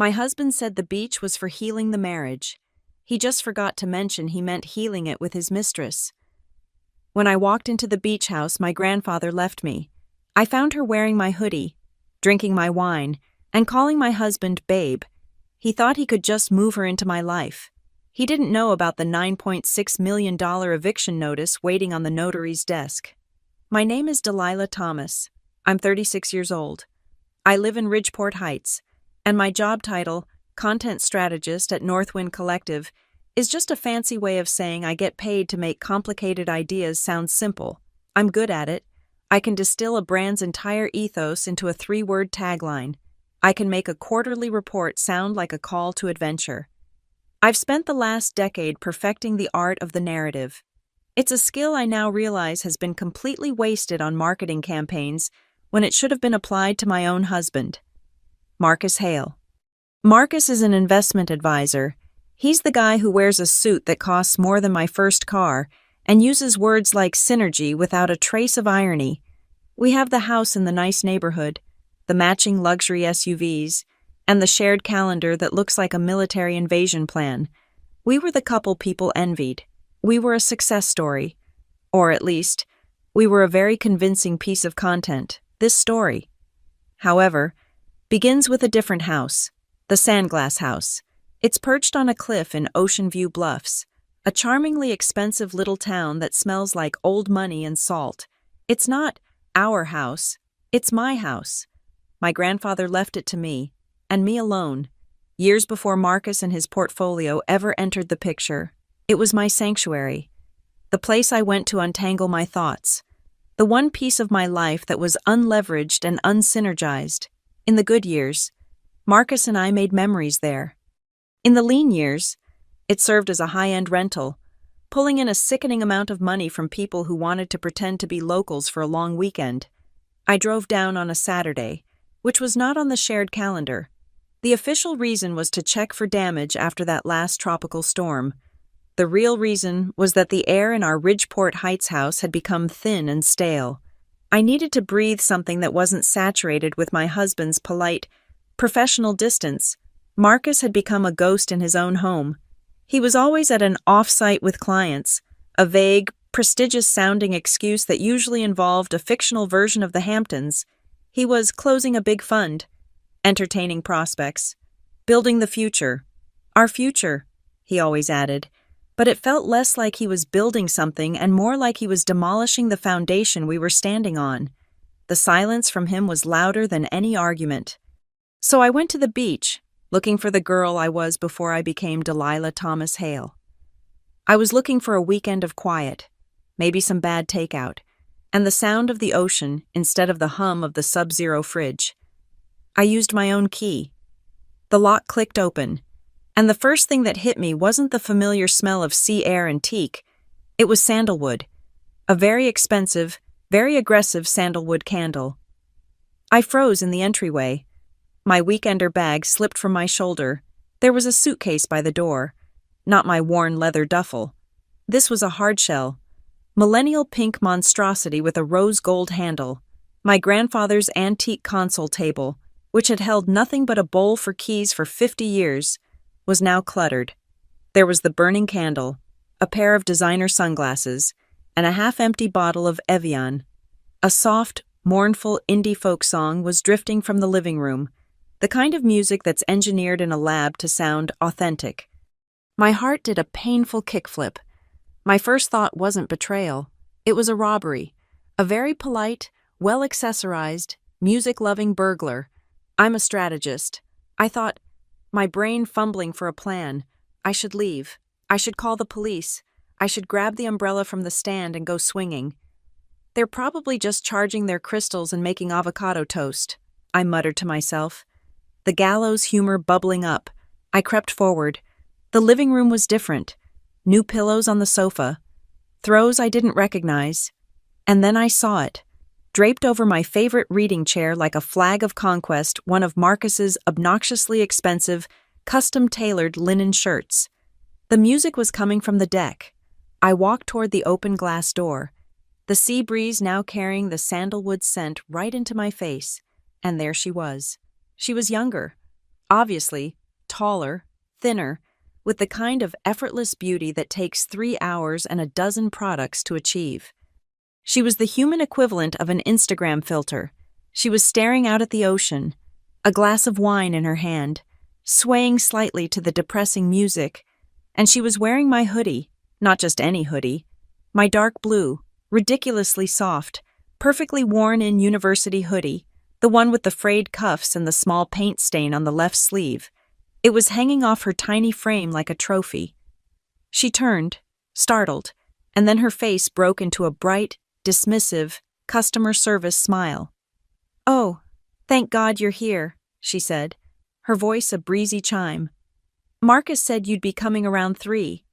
My husband said the beach was for healing the marriage. He just forgot to mention he meant healing it with his mistress. When I walked into the beach house, my grandfather left me. I found her wearing my hoodie, drinking my wine, and calling my husband babe. He thought he could just move her into my life. He didn't know about the $9.6 million eviction notice waiting on the notary's desk. My name is Delilah Thomas. I'm 36 years old. I live in Ridgeport Heights, and my job title, Content Strategist at Northwind Collective, is just a fancy way of saying I get paid to make complicated ideas sound simple. I'm good at it. I can distill a brand's entire ethos into a 3-word tagline. I can make a quarterly report sound like a call to adventure. I've spent the last decade perfecting the art of the narrative. It's a skill I now realize has been completely wasted on marketing campaigns when it should have been applied to my own husband. Marcus Hale. Marcus is an investment advisor. He's the guy who wears a suit that costs more than my first car and uses words like synergy without a trace of irony. We have the house in the nice neighborhood, the matching luxury SUVs, and the shared calendar that looks like a military invasion plan. We were the couple people envied. We were a success story. Or at least, we were a very convincing piece of content. This story, however, begins with a different house, the Sandglass House. It's perched on a cliff in Ocean View Bluffs, a charmingly expensive little town that smells like old money and salt. It's not our house, it's my house. My grandfather left it to me, and me alone, years before Marcus and his portfolio ever entered the picture. It was my sanctuary, the place I went to untangle my thoughts, the one piece of my life that was unleveraged and unsynergized. In the good years, Marcus and I made memories there. In the lean years, it served as a high-end rental, pulling in a sickening amount of money from people who wanted to pretend to be locals for a long weekend. I drove down on a Saturday, which was not on the shared calendar. The official reason was to check for damage after that last tropical storm. The real reason was that the air in our Ridgeport Heights house had become thin and stale. I needed to breathe something that wasn't saturated with my husband's polite, professional distance. Marcus had become a ghost in his own home. He was always at an off-site with clients, a vague, prestigious-sounding excuse that usually involved a fictional version of the Hamptons. He was closing a big fund, entertaining prospects, building the future. Our future, he always added. But it felt less like he was building something and more like he was demolishing the foundation we were standing on. The silence from him was louder than any argument. So I went to the beach, looking for the girl I was before I became Delilah Thomas Hale. I was looking for a weekend of quiet, maybe some bad takeout, and the sound of the ocean instead of the hum of the Sub-Zero fridge. I used my own key. The lock clicked open. And the first thing that hit me wasn't the familiar smell of sea air and teak. It was sandalwood, a very expensive, very aggressive sandalwood candle. I froze in the entryway. My weekender bag slipped from my shoulder. There was a suitcase by the door, not my worn leather duffel. This was a hardshell, millennial pink monstrosity with a rose gold handle. My grandfather's antique console table, which had held nothing but a bowl for keys for 50 years, was now cluttered. There was the burning candle, a pair of designer sunglasses, and a half-empty bottle of Eviction. A soft, mournful indie folk song was drifting from the living room, the kind of music that's engineered in a lab to sound authentic. My heart did a painful kickflip. My first thought wasn't betrayal. It was a robbery. A very polite, well-accessorized, music-loving burglar. I'm a strategist. I thought, my brain fumbling for a plan. I should leave. I should call the police. I should grab the umbrella from the stand and go swinging. They're probably just charging their crystals and making avocado toast, I muttered to myself. The gallows humor bubbling up. I crept forward. The living room was different. New pillows on the sofa. Throws I didn't recognize. And then I saw it. Draped over my favorite reading chair like a flag of conquest, one of Marcus's obnoxiously expensive, custom-tailored linen shirts. The music was coming from the deck. I walked toward the open glass door, the sea breeze now carrying the sandalwood scent right into my face, and there she was. She was younger, Obviously, taller, thinner, with the kind of effortless beauty that takes 3 hours and a dozen products to achieve. She was the human equivalent of an Instagram filter. She was staring out at the ocean, a glass of wine in her hand, swaying slightly to the depressing music, and she was wearing my hoodie, not just any hoodie, my dark blue, ridiculously soft, perfectly worn-in university hoodie, the one with the frayed cuffs and the small paint stain on the left sleeve. It was hanging off her tiny frame like a trophy. She turned, startled, and then her face broke into a bright, dismissive, customer service smile. "Oh, thank God you're here," she said, her voice a breezy chime. "Marcus said you'd be coming around 3.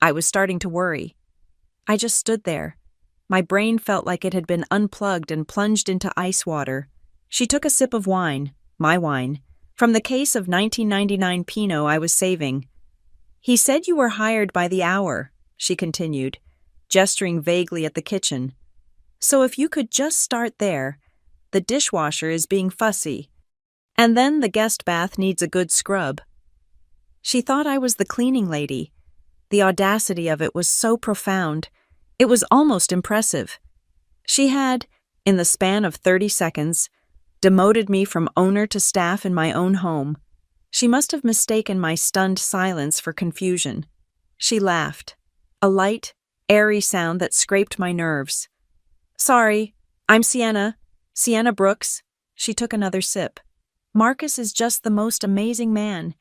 I was starting to worry. I just stood there. My brain felt like it had been unplugged and plunged into ice water. She took a sip of wine, my wine, from the case of 1999 Pinot I was saving. "He said you were hired by the hour," she continued, gesturing vaguely at the kitchen. "So if you could just start there, the dishwasher is being fussy. And then the guest bath needs a good scrub." She thought I was the cleaning lady. The audacity of it was so profound. It was almost impressive. She had, in the span of 30 seconds, demoted me from owner to staff in my own home. She must have mistaken my stunned silence for confusion. She laughed, a light, airy sound that scraped my nerves. "Sorry, I'm Sienna Brooks." She took another sip. "Marcus is just the most amazing man.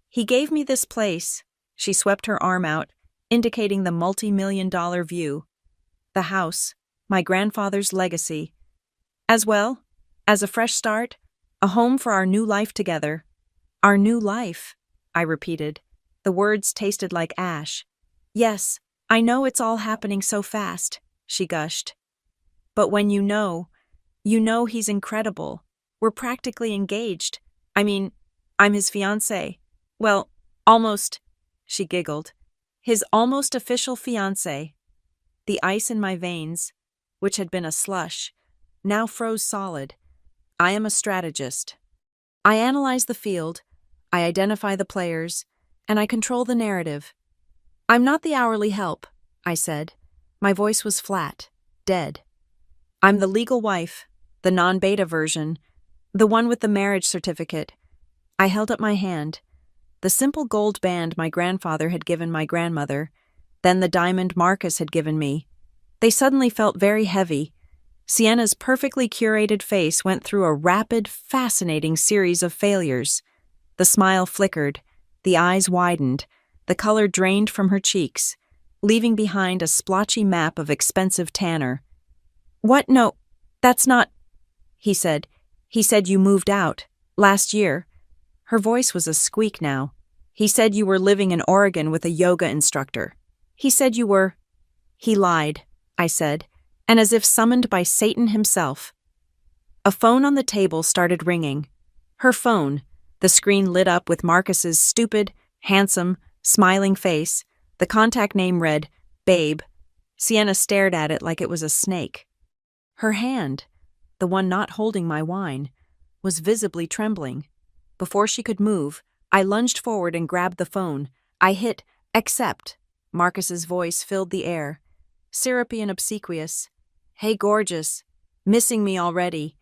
He gave me this place." She swept her arm out, indicating the multi-million-dollar view. The house, my grandfather's legacy. As well as a fresh start, a home for our new life together. "Our new life," I repeated. The words tasted like ash. "Yes, I know it's all happening so fast," she gushed. "But when you know he's incredible. We're practically engaged. I mean, I'm his fiancé. Well, almost," she giggled. "His almost official fiancé." The ice in my veins, which had been a slush, now froze solid. I am a strategist. I analyze the field, I identify the players, and I control the narrative. "I'm not the hourly help," I said. My voice was flat, dead. "I'm the legal wife, the non-beta version, the one with the marriage certificate." I held up my hand. The simple gold band my grandfather had given my grandmother, then the diamond Marcus had given me. They suddenly felt very heavy. Sienna's perfectly curated face went through a rapid, fascinating series of failures. The smile flickered, the eyes widened, the color drained from her cheeks, leaving behind a splotchy map of expensive tanner. "What? No, that's not—" He said you moved out, last year." Her voice was a squeak now. "He said you were living in Oregon with a yoga instructor. He said you were—" "He lied," I said, and as if summoned by Satan himself. A phone on the table started ringing. Her phone, the screen lit up with Marcus's stupid, handsome, smiling face. The contact name read, "Babe." Sienna stared at it like it was a snake. Her hand, the one not holding my wine, was visibly trembling. Before she could move, I lunged forward and grabbed the phone. I hit accept. Marcus's voice filled the air, syrupy and obsequious. "Hey, gorgeous. Missing me already.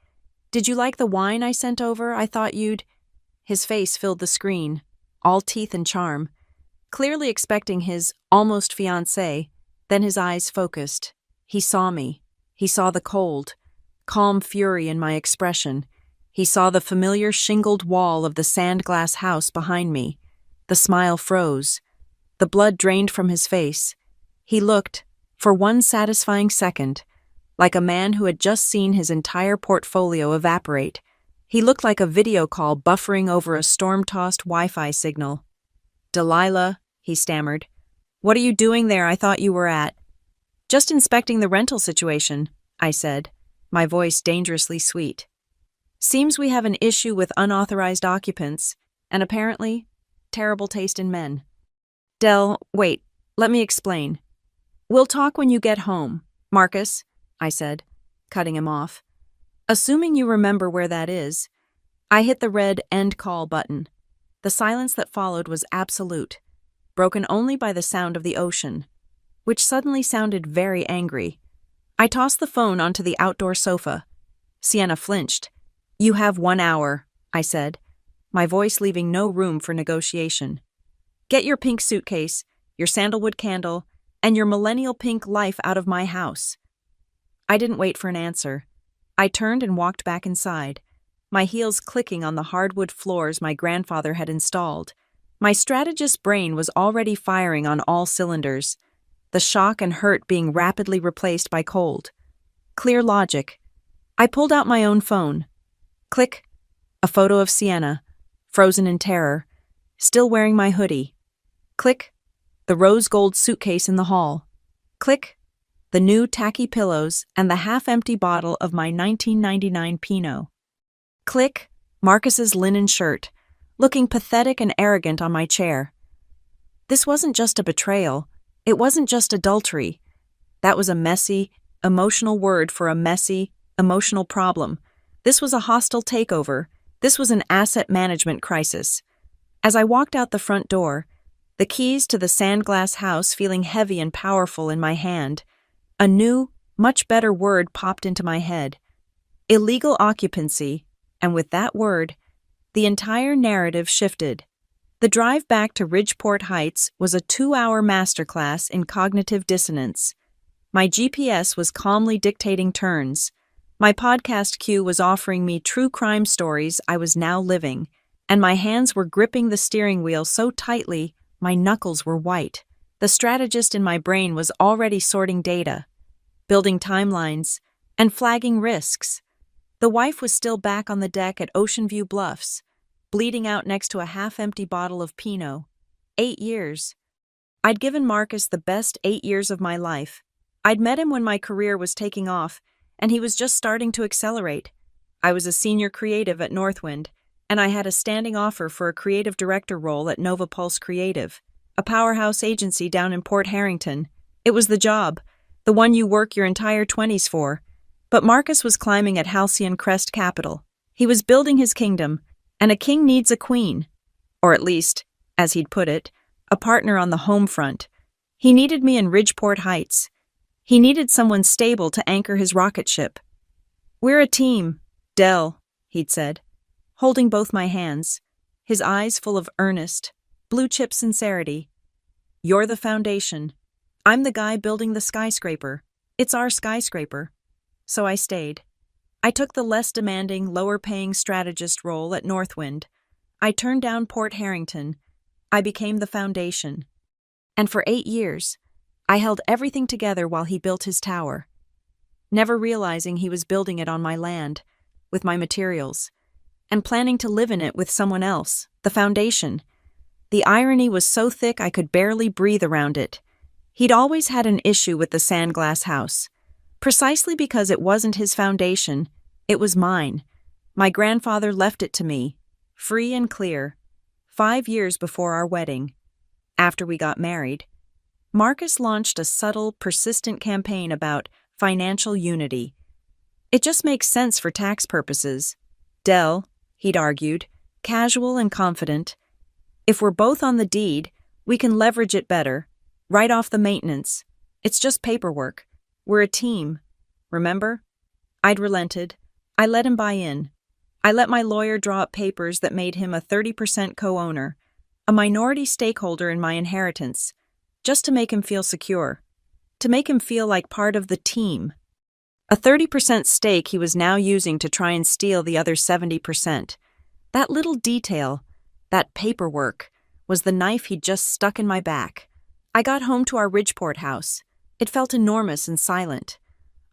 Did you like the wine I sent over? I thought you'd—" His face filled the screen, all teeth and charm, clearly expecting his almost fiancé. Then his eyes focused. He saw me. He saw the cold, calm fury in my expression. He saw the familiar shingled wall of the sand-glass house behind me. The smile froze. The blood drained from his face. He looked, for one satisfying second, like a man who had just seen his entire portfolio evaporate. He looked like a video call buffering over a storm-tossed Wi-Fi signal. "Delilah," he stammered. "What are you doing there? I thought you were at—" "Just inspecting the rental situation," I said, my voice dangerously sweet. "Seems we have an issue with unauthorized occupants, and apparently, terrible taste in men." Wait, let me explain. "We'll talk when you get home, Marcus," I said, cutting him off. "Assuming you remember where that is." I hit the red end call button. The silence that followed was absolute, broken only by the sound of the ocean, which suddenly sounded very angry. I tossed the phone onto the outdoor sofa. Sienna flinched. "You have 1 hour," I said, my voice leaving no room for negotiation. "Get your pink suitcase, your sandalwood candle, and your millennial pink life out of my house." I didn't wait for an answer. I turned and walked back inside, my heels clicking on the hardwood floors my grandfather had installed. My strategist's brain was already firing on all cylinders, the shock and hurt being rapidly replaced by cold, clear logic. I pulled out my own phone. Click. A photo of Sienna, frozen in terror, still wearing my hoodie. Click. The rose gold suitcase in the hall. Click. The new tacky pillows and the half-empty bottle of my 1999 Pinot. Click. Marcus's linen shirt, looking pathetic and arrogant on my chair. This wasn't just a betrayal. It wasn't just adultery. That was a messy, emotional word for a messy, emotional problem. This was a hostile takeover. This was an asset management crisis. As I walked out the front door, the keys to the sandglass house feeling heavy and powerful in my hand, a new, much better word popped into my head. Illegal occupancy, and with that word, the entire narrative shifted. The drive back to Ridgeport Heights was a 2-hour masterclass in cognitive dissonance. My GPS was calmly dictating turns. My podcast queue was offering me true crime stories I was now living, and my hands were gripping the steering wheel so tightly my knuckles were white. The strategist in my brain was already sorting data, building timelines, and flagging risks. The wife was still back on the deck at Ocean View Bluffs, bleeding out next to a half-empty bottle of Pinot. 8 years. I'd given Marcus the best 8 years of my life. I'd met him when my career was taking off, and he was just starting to accelerate. I was a senior creative at Northwind, and I had a standing offer for a creative director role at Nova Pulse Creative, a powerhouse agency down in Port Harrington. It was the job, the one you work your entire 20s for. But Marcus was climbing at Halcyon Crest Capital. He was building his kingdom, and a king needs a queen. Or at least, as he'd put it, a partner on the home front. He needed me in Ridgeport Heights. He needed someone stable to anchor his rocket ship. "We're a team, Dell," he'd said, holding both my hands, his eyes full of earnest, blue-chip sincerity. "You're the foundation. I'm the guy building the skyscraper. It's our skyscraper." So I stayed. I took the less demanding, lower-paying strategist role at Northwind. I turned down Port Harrington. I became the foundation. And for 8 years, I held everything together while he built his tower, never realizing he was building it on my land, with my materials, and planning to live in it with someone else, the foundation. The irony was so thick I could barely breathe around it. He'd always had an issue with the sandglass house. Precisely because it wasn't his foundation, it was mine. My grandfather left it to me, free and clear, 5 years before our wedding. After we got married, Marcus launched a subtle, persistent campaign about financial unity. "It just makes sense for tax purposes. Dell," he'd argued, casual and confident, "if we're both on the deed, we can leverage it better, write off the maintenance. It's just paperwork. We're a team. Remember?" I'd relented. I let him buy in. I let my lawyer draw up papers that made him a 30% co-owner, a minority stakeholder in my inheritance, just to make him feel secure, to make him feel like part of the team. A 30% stake he was now using to try and steal the other 70%. That little detail, that paperwork, was the knife he'd just stuck in my back. I got home to our Ridgeport house. It felt enormous and silent.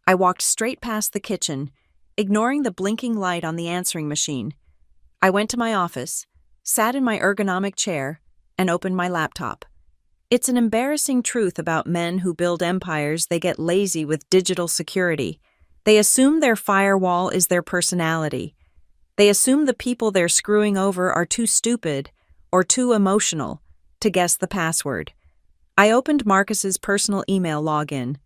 I walked straight past the kitchen, ignoring the blinking light on the answering machine. I went to my office, sat in my ergonomic chair, and opened my laptop. It's an embarrassing truth about men who build empires. They get lazy with digital security. They assume their firewall is their personality. They assume the people they're screwing over are too stupid or too emotional to guess the password. I opened Marcus's personal email login.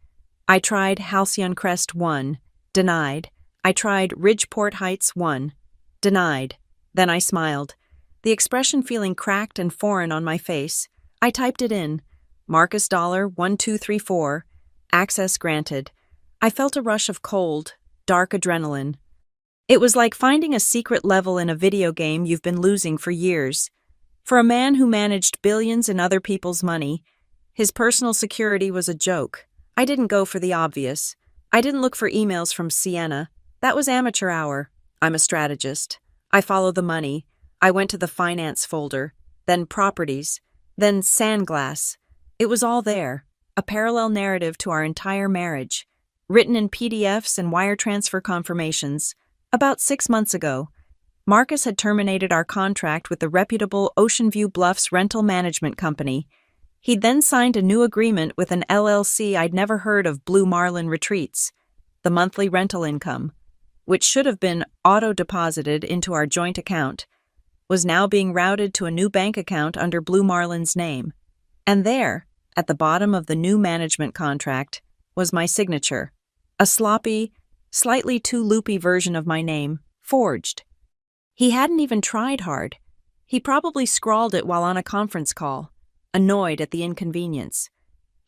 I tried Halcyon Crest 1, denied. I tried Ridgeport Heights 1, denied. Then I smiled. The expression feeling cracked and foreign on my face, I typed it in. Marcus $1234, access granted. I felt a rush of cold, dark adrenaline. It was like finding a secret level in a video game you've been losing for years. For a man who managed billions in other people's money, his personal security was a joke. I didn't go for the obvious. I didn't look for emails from Sienna. That was amateur hour. I'm a strategist. I follow the money. I went to the finance folder, then properties, then sandglass. It was all there, a parallel narrative to our entire marriage, written in PDFs and wire transfer confirmations. About 6 months ago, Marcus had terminated our contract with the reputable Ocean View Bluffs rental management company. He'd then signed a new agreement with an LLC I'd never heard of, Blue Marlin Retreats. The monthly rental income, which should have been auto-deposited into our joint account, was now being routed to a new bank account under Blue Marlin's name. And there, at the bottom of the new management contract, was my signature, a sloppy, slightly too loopy version of my name, forged. He hadn't even tried hard. He probably scrawled it while on a conference call, annoyed at the inconvenience.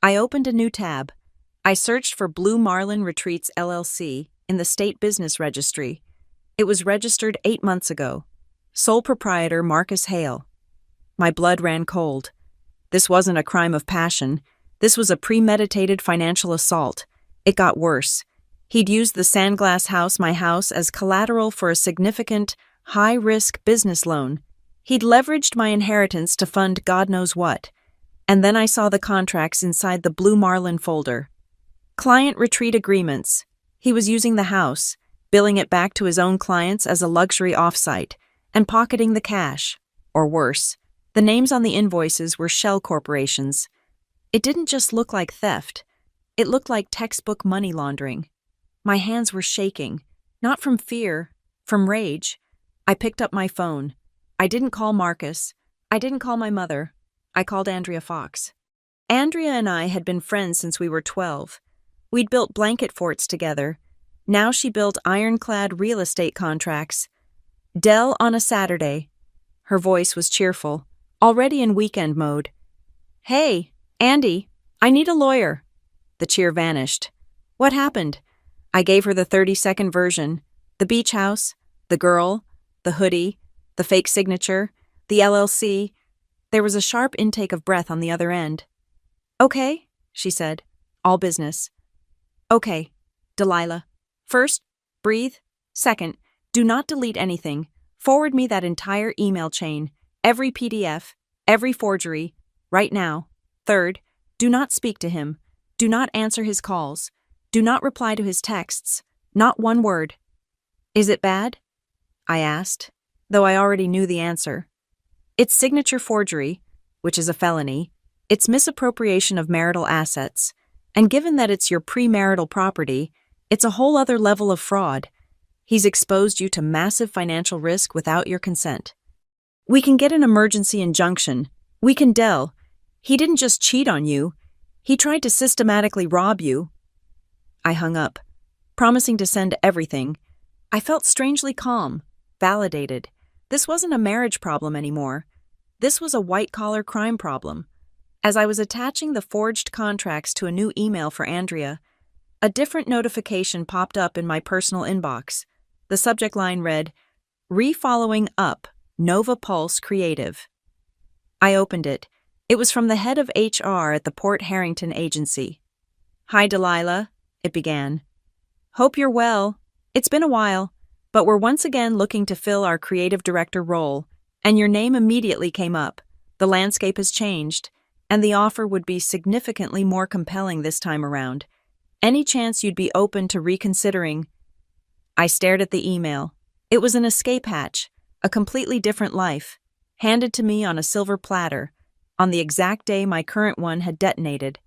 I opened a new tab. I searched for Blue Marlin Retreats LLC in the State Business Registry. It was registered 8 months ago. Sole proprietor Marcus Hale. My blood ran cold. This wasn't a crime of passion. This was a premeditated financial assault. It got worse. He'd used the Sandglass House, my house, as collateral for a significant, high-risk business loan. He'd leveraged my inheritance to fund God knows what. And then I saw the contracts inside the Blue Marlin folder. Client retreat agreements. He was using the house, billing it back to his own clients as a luxury offsite, and pocketing the cash. Or worse, the names on the invoices were shell corporations. It didn't just look like theft. It looked like textbook money laundering. My hands were shaking, not from fear, from rage. I picked up my phone. I didn't call Marcus. I didn't call my mother. I called Andrea Fox. Andrea and I had been friends since we were 12. We'd built blanket forts together. Now she built ironclad real estate contracts. Dell on a Saturday. Her voice was cheerful, already in weekend mode. Hey, Andy, I need a lawyer. The cheer vanished. What happened? I gave her the 30-second version. The beach house, the girl, the hoodie, the fake signature, the LLC. There was a sharp intake of breath on the other end. Okay, she said. All business. Okay, Delilah. First, breathe. Second, do not delete anything. Forward me that entire email chain, every PDF, every forgery, right now. Third, do not speak to him. Do not answer his calls. Do not reply to his texts. Not one word. Is it bad? I asked, though I already knew the answer. It's signature forgery, which is a felony. It's misappropriation of marital assets. And given that it's your premarital property, it's a whole other level of fraud. He's exposed you to massive financial risk without your consent. We can get an emergency injunction. We can Dell. He didn't just cheat on you. He tried to systematically rob you. I hung up, promising to send everything. I felt strangely calm, validated. This wasn't a marriage problem anymore. This was a white-collar crime problem. As I was attaching the forged contracts to a new email for Andrea, a different notification popped up in my personal inbox. The subject line read, "Refollowing up, Nova Pulse Creative." I opened it. It was from the head of HR at the Port Harrington agency. "Hi, Delilah," it began. "Hope you're well. It's been a while, but we're once again looking to fill our creative director role, and your name immediately came up. The landscape has changed, and the offer would be significantly more compelling this time around. Any chance you'd be open to reconsidering?" I stared at the email. It was an escape hatch, a completely different life, handed to me on a silver platter, on the exact day my current one had detonated.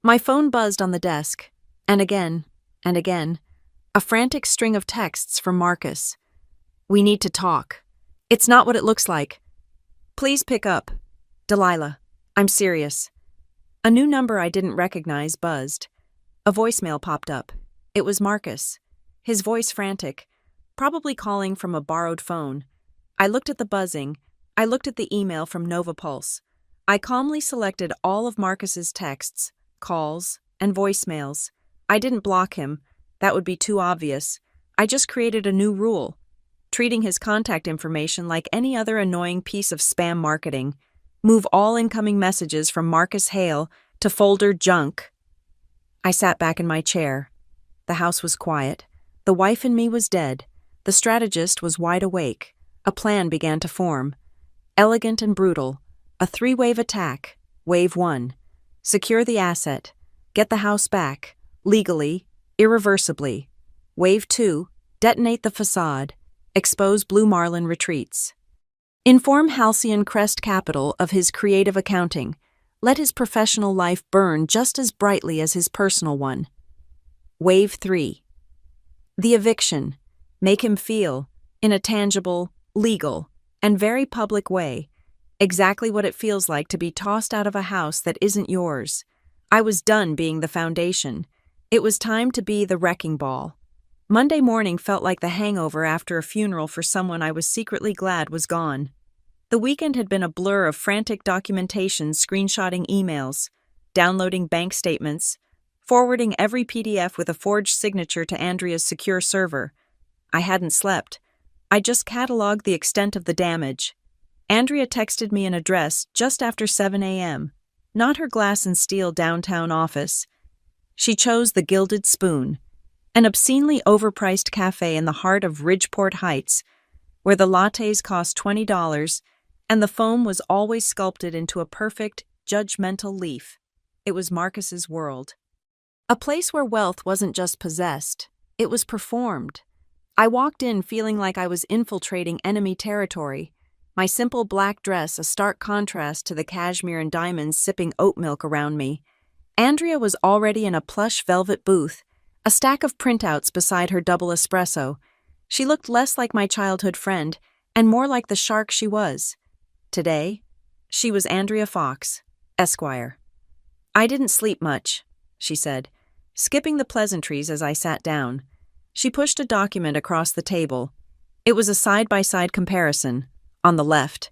My phone buzzed on the desk, and again, a frantic string of texts from Marcus. "We need to talk. It's not what it looks like. Please pick up. Delilah, I'm serious." A new number I didn't recognize buzzed. A voicemail popped up. It was Marcus, his voice frantic, probably calling from a borrowed phone. I looked at the buzzing, I looked at the email from Novapulse. I calmly selected all of Marcus's texts, calls, and voicemails. I didn't block him. That would be too obvious. I just created a new rule, treating his contact information like any other annoying piece of spam marketing. Move all incoming messages from Marcus Hale to folder junk. I sat back in my chair. The house was quiet. The wife in me was dead. The strategist was wide awake. A plan began to form. Elegant and brutal. A three-wave attack. Wave 1. Secure the asset. Get the house back. Legally. Irreversibly. Wave 2. Detonate the facade. Expose Blue Marlin Retreats. Inform Halcyon Crest Capital of his creative accounting. Let his professional life burn just as brightly as his personal one. Wave 3. The eviction. Make him feel, in a tangible, legal, and very public way, exactly what it feels like to be tossed out of a house that isn't yours. I was done being the foundation. It was time to be the wrecking ball. Monday morning felt like the hangover after a funeral for someone I was secretly glad was gone. The weekend had been a blur of frantic documentation, screenshotting emails, downloading bank statements, forwarding every PDF with a forged signature to Andrea's secure server. I hadn't slept. I just cataloged the extent of the damage. Andrea texted me an address just after 7 a.m., not her glass and steel downtown office. She chose the Gilded Spoon, an obscenely overpriced cafe in the heart of Ridgeport Heights, where the lattes cost $20 and the foam was always sculpted into a perfect, judgmental leaf. It was Marcus's world. A place where wealth wasn't just possessed, it was performed. I walked in feeling like I was infiltrating enemy territory, my simple black dress a stark contrast to the cashmere and diamonds sipping oat milk around me. Andrea was already in a plush velvet booth, a stack of printouts beside her double espresso. She looked less like my childhood friend and more like the shark she was. Today, she was Andrea Fox, Esquire. I didn't sleep much, she said, skipping the pleasantries as I sat down. She pushed a document across the table. It was a side-by-side comparison. On the left,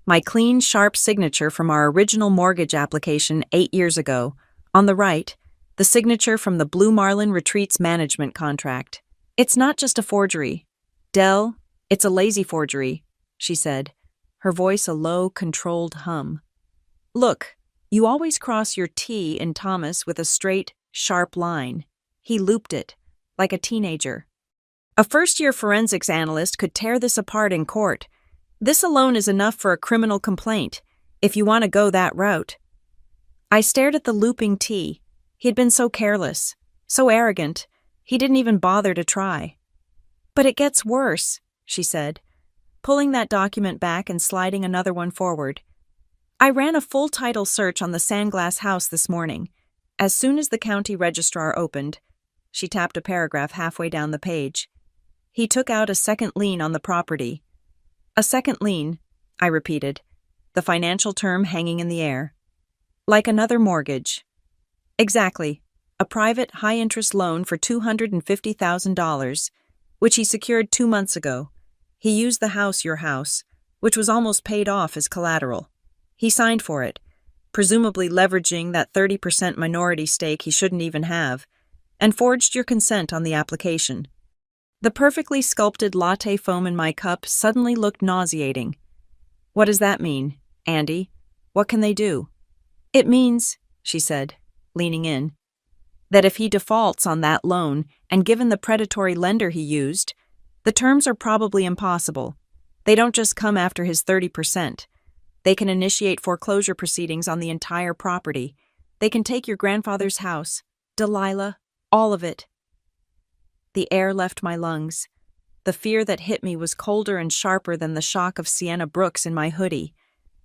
my clean, sharp signature from our original mortgage application 8 years ago. On the right, the signature from the Blue Marlin Retreats management contract. It's not just a forgery. Dell, it's a lazy forgery, she said, her voice a low, controlled hum. Look, you always cross your T in Thomas with a straight, sharp line. He looped it, like a teenager. A first-year forensics analyst could tear this apart in court. This alone is enough for a criminal complaint, if you want to go that route. I stared at the looping T. He had been so careless, so arrogant, he didn't even bother to try. But it gets worse, she said, pulling that document back and sliding another one forward. I ran a full title search on the Sandglass house this morning. As soon as the county registrar opened, she tapped a paragraph halfway down the page. He took out a second lien on the property. A second lien, I repeated, the financial term hanging in the air. Like another mortgage. Exactly, a private, high-interest loan for $250,000, which he secured 2 months ago. He used the house, your house, which was almost paid off as collateral. He signed for it, presumably leveraging that 30% minority stake he shouldn't even have, and forged your consent on the application. The perfectly sculpted latte foam in my cup suddenly looked nauseating. What does that mean, Andy? What can they do? It means, she said, leaning in, that if he defaults on that loan and given the predatory lender he used, the terms are probably impossible. They don't just come after his 30%. They can initiate foreclosure proceedings on the entire property. They can take your grandfather's house, Delilah, all of it. The air left my lungs. The fear that hit me was colder and sharper than the shock of Sienna Brooks in my hoodie.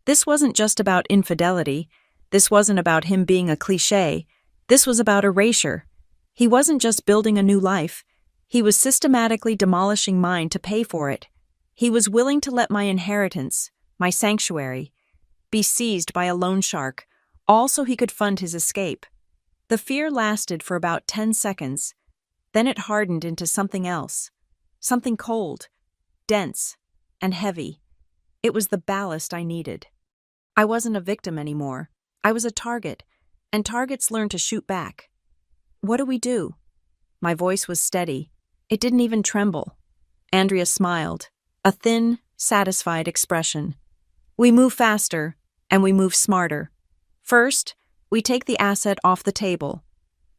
This wasn't just about infidelity. This wasn't about him being a cliché. This was about erasure. He wasn't just building a new life. He was systematically demolishing mine to pay for it. He was willing to let my inheritance, my sanctuary, be seized by a loan shark, all so he could fund his escape. The fear lasted for about 10 seconds. Then it hardened into something else. Something cold, dense, and heavy. It was the ballast I needed. I wasn't a victim anymore. I was a target, and targets learn to shoot back. What do we do? My voice was steady. It didn't even tremble. Andrea smiled, a thin, satisfied expression. We move faster, and we move smarter. First, we take the asset off the table.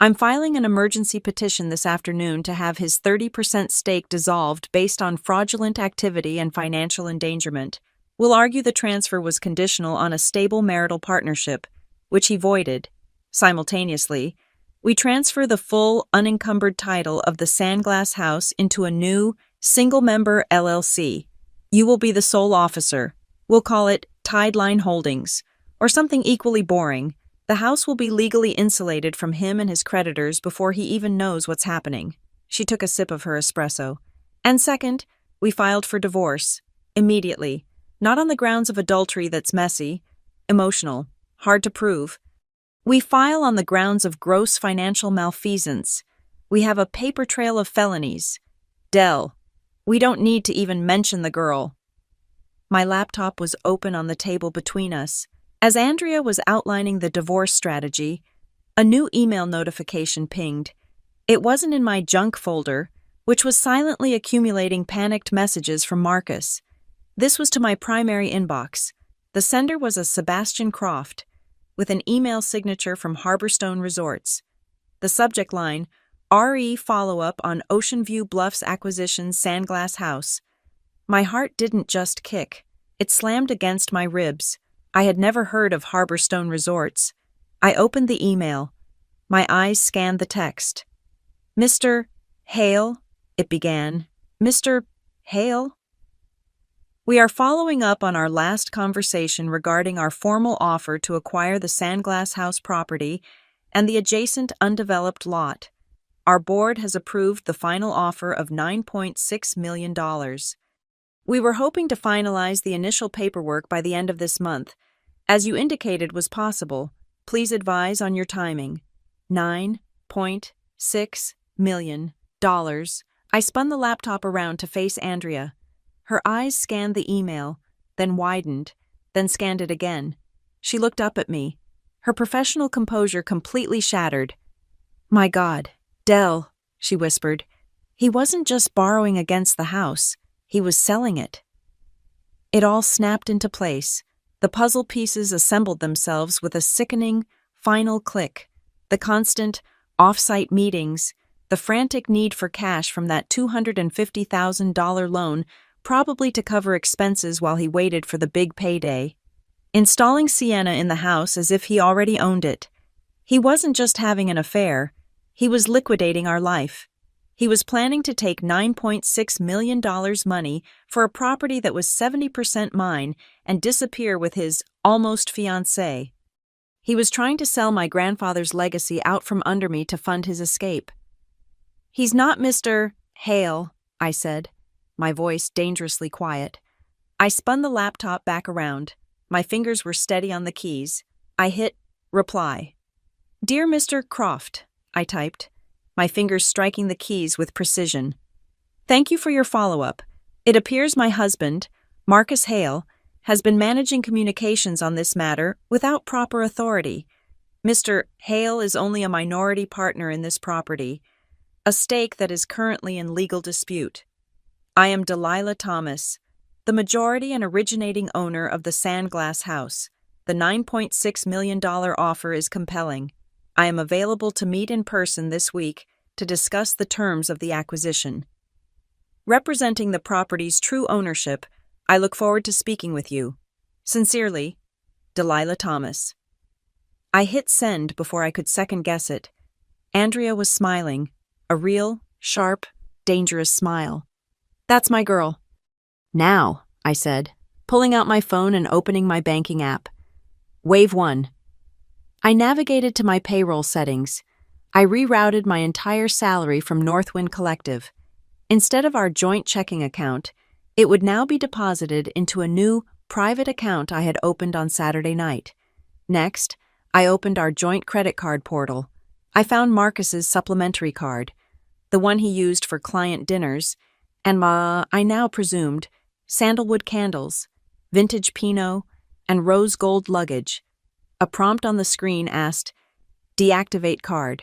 I'm filing an emergency petition this afternoon to have his 30% stake dissolved based on fraudulent activity and financial endangerment. We'll argue the transfer was conditional on a stable marital partnership, which he voided. Simultaneously, we transfer the full, unencumbered title of the Sandglass House into a new, single-member LLC. You will be the sole officer. We'll call it Tideline Holdings, or something equally boring. The house will be legally insulated from him and his creditors before he even knows what's happening. She took a sip of her espresso. And second, we filed for divorce. Immediately. Not on the grounds of adultery that's messy, emotional, hard to prove. We file on the grounds of gross financial malfeasance. We have a paper trail of felonies. Dell. We don't need to even mention the girl. My laptop was open on the table between us. As Andrea was outlining the divorce strategy, a new email notification pinged. It wasn't in my junk folder, which was silently accumulating panicked messages from Marcus. This was to my primary inbox. The sender was a Sebastian Croft, with an email signature from Harborstone Resorts. The subject line, RE follow-up on Ocean View Bluffs acquisition Sandglass House. My heart didn't just kick. It slammed against my ribs. I had never heard of Harborstone Resorts. I opened the email. My eyes scanned the text. Mr. Hale, it began. Mr. Hale? We are following up on our last conversation regarding our formal offer to acquire the Sandglass House property and the adjacent undeveloped lot. Our board has approved the final offer of $9.6 million. We were hoping to finalize the initial paperwork by the end of this month. As you indicated was possible, please advise on your timing. $9.6 million. I spun the laptop around to face Andrea. Her eyes scanned the email, then widened, then scanned it again. She looked up at me, her professional composure completely shattered. My God, Dell, she whispered. He wasn't just borrowing against the house, he was selling it. It all snapped into place. The puzzle pieces assembled themselves with a sickening, final click. The constant, off-site meetings, the frantic need for cash from that $250,000 loan, probably to cover expenses while he waited for the big payday. Installing Sienna in the house as if he already owned it. He wasn't just having an affair, he was liquidating our life. He was planning to take $9.6 million money for a property that was 70% mine and disappear with his almost fiancée. He was trying to sell my grandfather's legacy out from under me to fund his escape. He's not Mr. Hale, I said, my voice dangerously quiet. I spun the laptop back around. My fingers were steady on the keys. I hit reply. Dear Mr. Croft, I typed, my fingers striking the keys with precision. Thank you for your follow-up. It appears my husband, Marcus Hale, has been managing communications on this matter without proper authority. Mr. Hale is only a minority partner in this property, a stake that is currently in legal dispute. I am Delilah Thomas, the majority and originating owner of the Sandglass House. The $9.6 million offer is compelling. I am available to meet in person this week to discuss the terms of the acquisition. Representing the property's true ownership, I look forward to speaking with you. Sincerely, Delilah Thomas. I hit send before I could second-guess it. Andrea was smiling, a real, sharp, dangerous smile. That's my girl. Now, I said, pulling out my phone and opening my banking app. Wave 1. I navigated to my payroll settings. I rerouted my entire salary from Northwind Collective. Instead of our joint checking account, it would now be deposited into a new, private account I had opened on Saturday night. Next, I opened our joint credit card portal. I found Marcus's supplementary card, the one he used for client dinners, and I now presumed, sandalwood candles. vintage Pinot, and rose gold luggage. A prompt on the screen asked, "Deactivate card."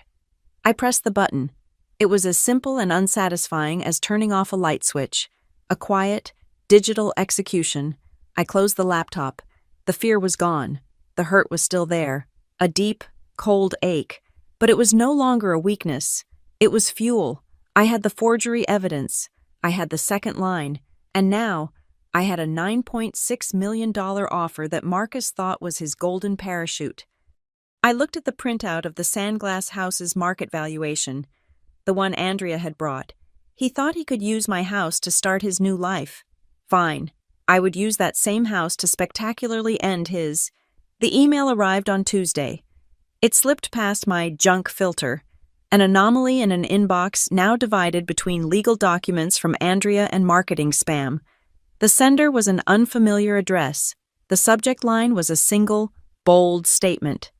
I pressed the button. It was as simple and unsatisfying as turning off a light switch. A quiet, digital execution. I closed the laptop. The fear was gone. The hurt was still there. A deep, cold ache. But it was no longer a weakness. It was fuel. I had the forgery evidence. I had the second line. And now, I had a $9.6 million offer that Marcus thought was his golden parachute. I looked at the printout of the Sandglass house's market valuation, the one Andrea had brought. He thought he could use my house to start his new life. Fine. I would use that same house to spectacularly end his. The email arrived on Tuesday. It slipped past my junk filter, an anomaly in an inbox now divided between legal documents from Andrea and marketing spam. The sender was an unfamiliar address. The subject line was a single, bold statement.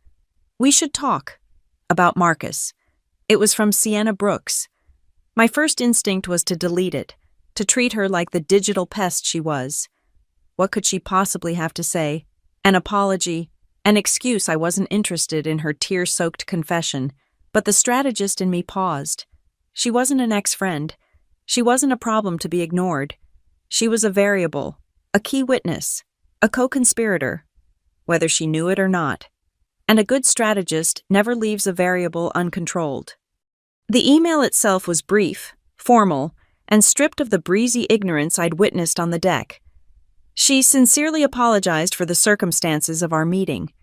"We should talk." About Marcus. It was from Sienna Brooks. My first instinct was to delete it, to treat her like the digital pest she was. What could she possibly have to say? An apology, an excuse I wasn't interested in her tear-soaked confession, but the strategist in me paused. She wasn't an ex-friend. She wasn't a problem to be ignored. She was a variable, a key witness, a co-conspirator, whether she knew it or not. And a good strategist never leaves a variable uncontrolled. The email itself was brief, formal, and stripped of the breezy ignorance I'd witnessed on the deck. She sincerely apologized for the circumstances of our meeting.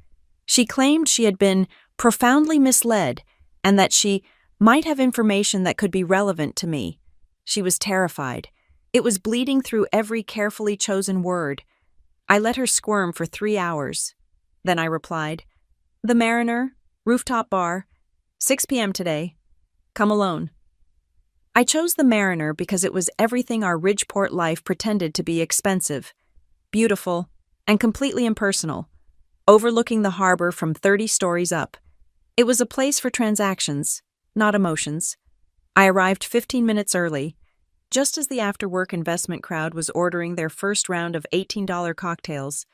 She claimed she had been profoundly misled and that she might have information that could be relevant to me. She was terrified. It was bleeding through every carefully chosen word. I let her squirm for 3 hours. Then I replied, "The Mariner, rooftop bar, 6 p.m. today. Come alone." I chose the Mariner because it was everything our Ridgeport life pretended to be: expensive, beautiful, and completely impersonal, overlooking the harbor from 30 stories up. It was a place for transactions, not emotions. I arrived 15 minutes early, just as the after-work investment crowd was ordering their first round of $18 cocktails.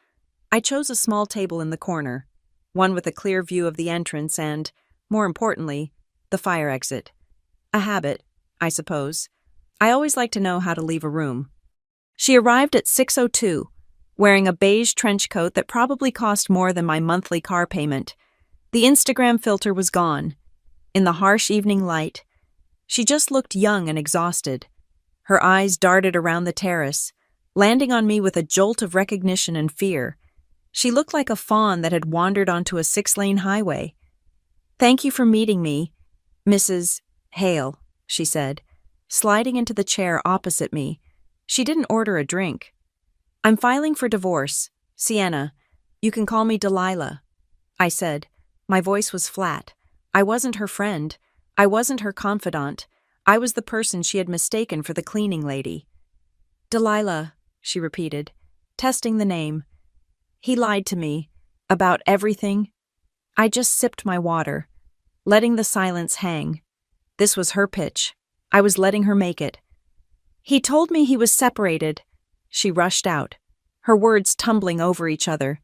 I chose a small table in the corner, one with a clear view of the entrance and, more importantly, the fire exit. A habit, I suppose. I always like to know how to leave a room. She arrived at 6:02, wearing a beige trench coat that probably cost more than my monthly car payment. The Instagram filter was gone. In the harsh evening light, she just looked young and exhausted. Her eyes darted around the terrace, landing on me with a jolt of recognition and fear. She looked like a fawn that had wandered onto a 6-lane highway. "Thank you for meeting me, Mrs. Hale," she said, sliding into the chair opposite me. She didn't order a drink. "I'm filing for divorce. Sienna. You can call me Delilah," I said. My voice was flat. I wasn't her friend. I wasn't her confidant. I was the person she had mistaken for the cleaning lady. "Delilah," she repeated, testing the name. He lied to me. About everything. I just sipped my water, letting the silence hang. This was her pitch. I was letting her make it. "He told me he was separated," she rushed out, her words tumbling over each other.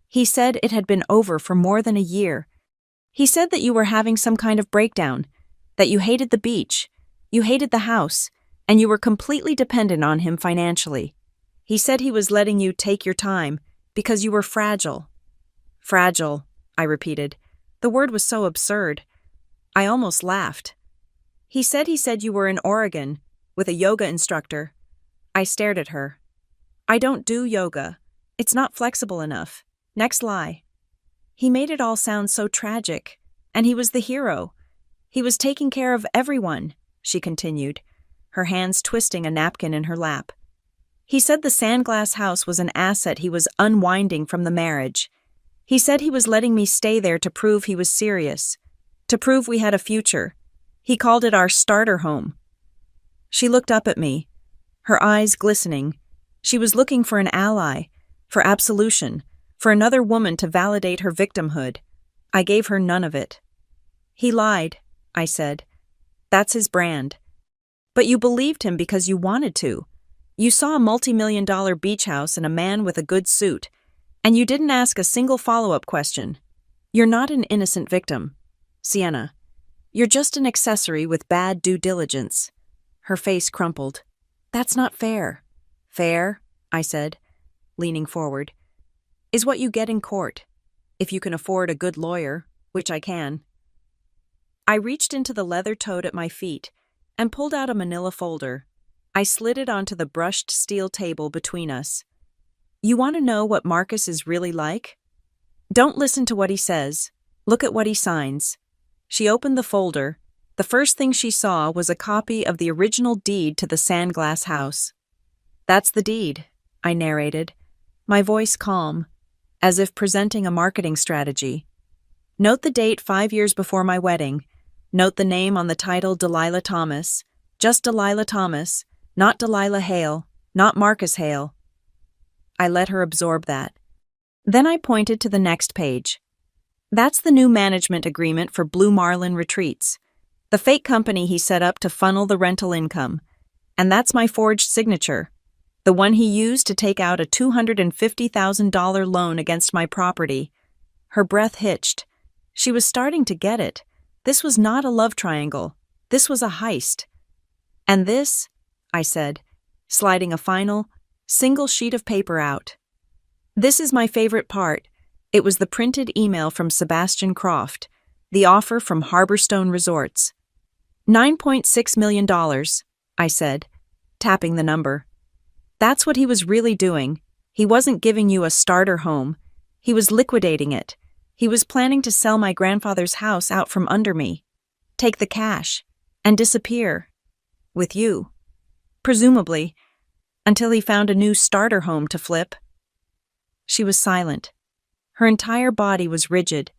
"He said it had been over for more than a year. He said that you were having some kind of breakdown, that you hated the beach, you hated the house, and you were completely dependent on him financially. He said he was letting you take your time because you were fragile." "Fragile," I repeated. The word was so absurd. I almost laughed. He said you were in Oregon with a yoga instructor." I stared at her. "I don't do yoga. It's not flexible enough. Next lie." He made it all sound so tragic, and he was the hero. He was taking care of everyone, she continued, her hands twisting a napkin in her lap. He said the Sandglass house was an asset he was unwinding from the marriage. He said he was letting me stay there to prove he was serious, to prove we had a future. He called it our starter home. She looked up at me, her eyes glistening. She was looking for an ally, for absolution, for another woman to validate her victimhood. I gave her none of it. "He lied," I said. "That's his brand. But you believed him because you wanted to. You saw a multi-million-dollar beach house and a man with a good suit, and you didn't ask a single follow-up question. You're not an innocent victim, Sienna. You're just an accessory with bad due diligence. Her face crumpled. That's not fair. Fair, I said, leaning forward, is what you get in court, if you can afford a good lawyer, which I can. I reached into the leather tote at my feet and pulled out a manila folder. I slid it onto the brushed steel table between us. You want to know what Marcus is really like? Don't listen to what he says. Look at what he signs. She opened the folder. The first thing she saw was a copy of the original deed to the Sandglass house. That's the deed, I narrated, my voice calm, as if presenting a marketing strategy. Note the date 5 years before my wedding. Note the name on the title Delilah Thomas. Just Delilah Thomas, not Delilah Hale, not Marcus Hale. I let her absorb that. Then I pointed to the next page. That's the new management agreement for Blue Marlin Retreats, the fake company he set up to funnel the rental income. And that's my forged signature, the one he used to take out a $250,000 loan against my property. Her breath hitched. She was starting to get it. This was not a love triangle. This was a heist. And this, I said, sliding a final, single sheet of paper out. This is my favorite part. It was the printed email from Sebastian Croft, the offer from Harborstone Resorts. $9.6 million, I said, tapping the number. That's what he was really doing. He wasn't giving you a starter home. He was liquidating it. He was planning to sell my grandfather's house out from under me, take the cash, and disappear. With you. Presumably, until he found a new starter home to flip. She was silent. Her entire body was rigid.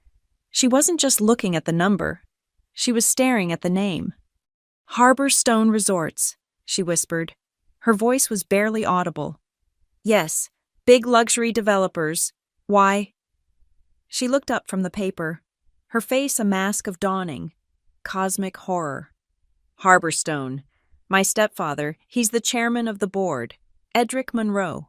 She wasn't just looking at the number. She was staring at the name. Harborstone Resorts, she whispered. Her voice was barely audible. Yes, big luxury developers. Why? She looked up from the paper, her face a mask of dawning, cosmic horror. Harborstone. My stepfather, he's the chairman of the board, Edric Monroe.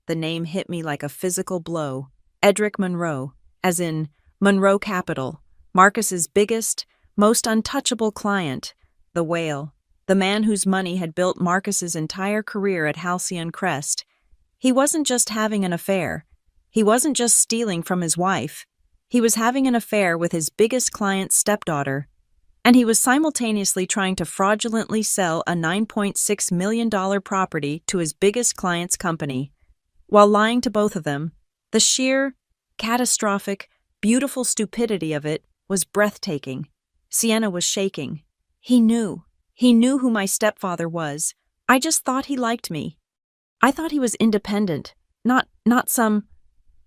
The name hit me like a physical blow. Edric Monroe, as in Monroe Capital, Marcus's biggest, most untouchable client, the whale, the man whose money had built Marcus's entire career at Halcyon Crest. He wasn't just having an affair. He wasn't just stealing from his wife. He was having an affair with his biggest client's stepdaughter. And he was simultaneously trying to fraudulently sell a $9.6 million property to his biggest client's company. While lying to both of them, the sheer, catastrophic, beautiful stupidity of it was breathtaking. Sienna was shaking. He knew. He knew who my stepfather was. I just thought he liked me. I thought he was independent, not some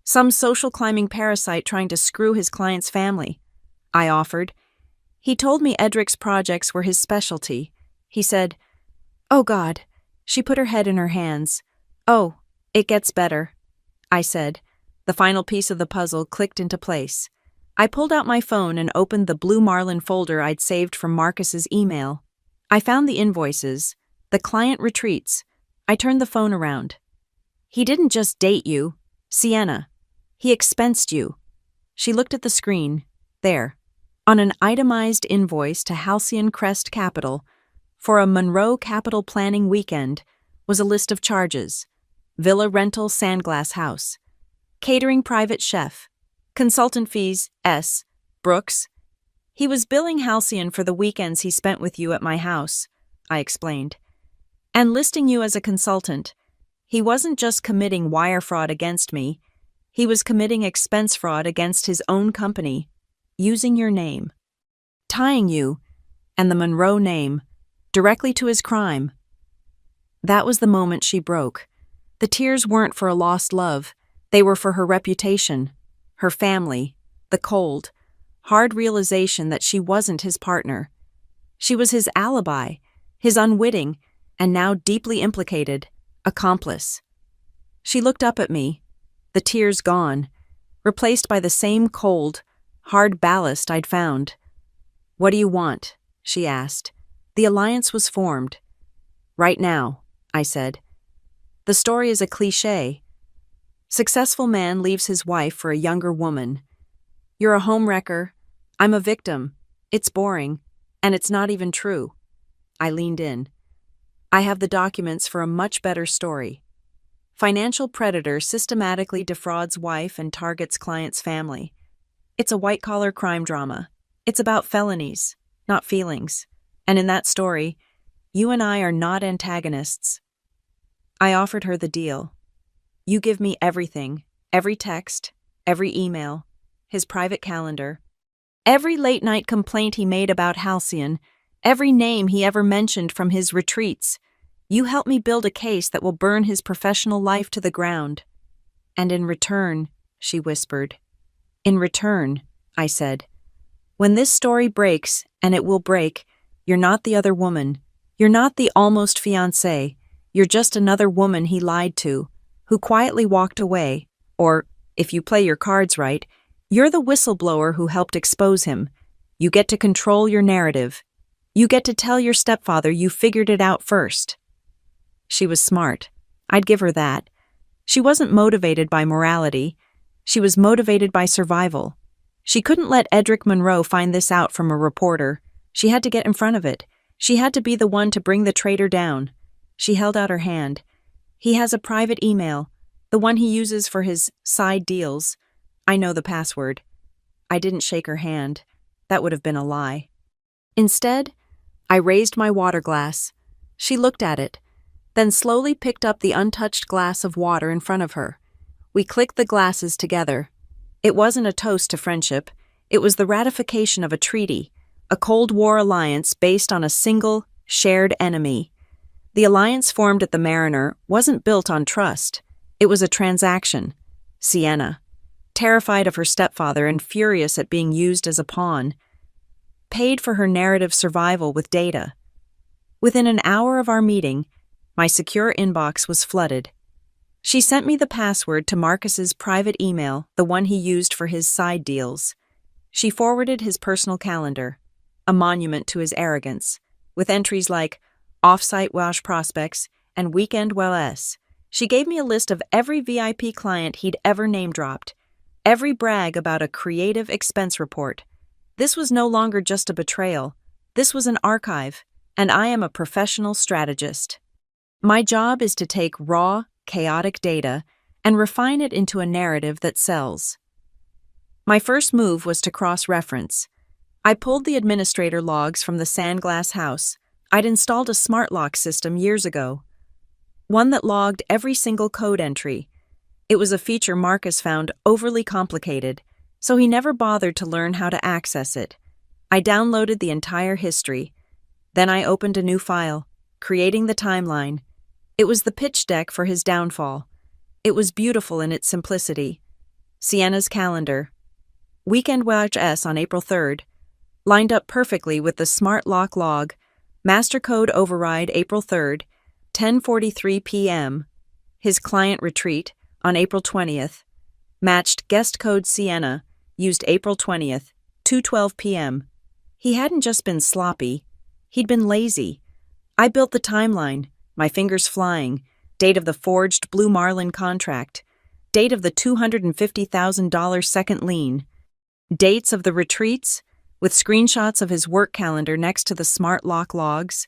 social climbing parasite trying to screw his client's family. I offered. He told me Edric's projects were his specialty. He said, "Oh God." She put her head in her hands. "Oh, it gets better," I said. The final piece of the puzzle clicked into place. I pulled out my phone and opened the Blue Marlin folder I'd saved from Marcus's email. I found the invoices, the client retreats. I turned the phone around. He didn't just date you, Sienna. He expensed you. She looked at the screen. There. On an itemized invoice to Halcyon Crest Capital for a Monroe Capital Planning weekend was a list of charges. Villa rental Sandglass house. Catering private chef. Consultant fees, S. Brooks. He was billing Halcyon for the weekends he spent with you at my house, I explained. And listing you as a consultant. He wasn't just committing wire fraud against me. He was committing expense fraud against his own company. Using your name, tying you, and the Monroe name, directly to his crime. That was the moment she broke. The tears weren't for a lost love. They were for her reputation, her family, the cold, hard realization that she wasn't his partner. She was his alibi, his unwitting, and now deeply implicated, accomplice. She looked up at me, the tears gone, replaced by the same cold, hard ballast I'd found. "What do you want?" she asked. The alliance was formed. "Right now," I said. The story is a cliché. Successful man leaves his wife for a younger woman. You're a homewrecker. I'm a victim. It's boring. And it's not even true. I leaned in. I have the documents for a much better story. Financial predator systematically defrauds wife and targets client's family. It's a white-collar crime drama. It's about felonies, not feelings. And in that story, you and I are not antagonists. I offered her the deal. You give me everything, every text, every email, his private calendar, every late-night complaint he made about Halcyon, every name he ever mentioned from his retreats. You help me build a case that will burn his professional life to the ground. And in return, she whispered. In return, I said, when this story breaks, and it will break, you're not the other woman. You're not the almost fiancée. You're just another woman he lied to, who quietly walked away, or, if you play your cards right, you're the whistleblower who helped expose him. You get to control your narrative. You get to tell your stepfather you figured it out first. She was smart. I'd give her that. She wasn't motivated by morality. She was motivated by survival. She couldn't let Edric Monroe find this out from a reporter. She had to get in front of it. She had to be the one to bring the traitor down. She held out her hand. He has a private email, the one he uses for his side deals. I know the password. I didn't shake her hand. That would have been a lie. Instead, I raised my water glass. She looked at it, then slowly picked up the untouched glass of water in front of her. We clicked the glasses together. It wasn't a toast to friendship. It was the ratification of a treaty, a Cold War alliance based on a single, shared enemy. The alliance formed at the Mariner wasn't built on trust. It was a transaction. Sienna, terrified of her stepfather and furious at being used as a pawn, paid for her narrative survival with data. Within an hour of our meeting, my secure inbox was flooded. She sent me the password to Marcus's private email, the one he used for his side deals. She forwarded his personal calendar, a monument to his arrogance, with entries like off-site wash prospects and weekend wellness. She gave me a list of every VIP client he'd ever name-dropped, every brag about a creative expense report. This was no longer just a betrayal. This was an archive, and I am a professional strategist. My job is to take raw, chaotic data and refine it into a narrative that sells. My first move was to cross-reference. I pulled the administrator logs from the Sandglass house. I'd installed a smart lock system years ago, one that logged every single code entry. It was a feature Marcus found overly complicated, so he never bothered to learn how to access it. I downloaded the entire history. Then I opened a new file, creating the timeline. It was the pitch deck for his downfall. It was beautiful in its simplicity. Sienna's calendar. Weekend Watch S on April 3rd. Lined up perfectly with the smart lock log. Master code override April 3rd, 10:43 p.m. His client retreat on April 20th. Matched guest code Sienna, used April 20th, 2:12 p.m. He hadn't just been sloppy. He'd been lazy. I built the timeline, my fingers flying, date of the forged Blue Marlin contract, date of the $250,000 second lien, dates of the retreats, with screenshots of his work calendar next to the smart lock logs.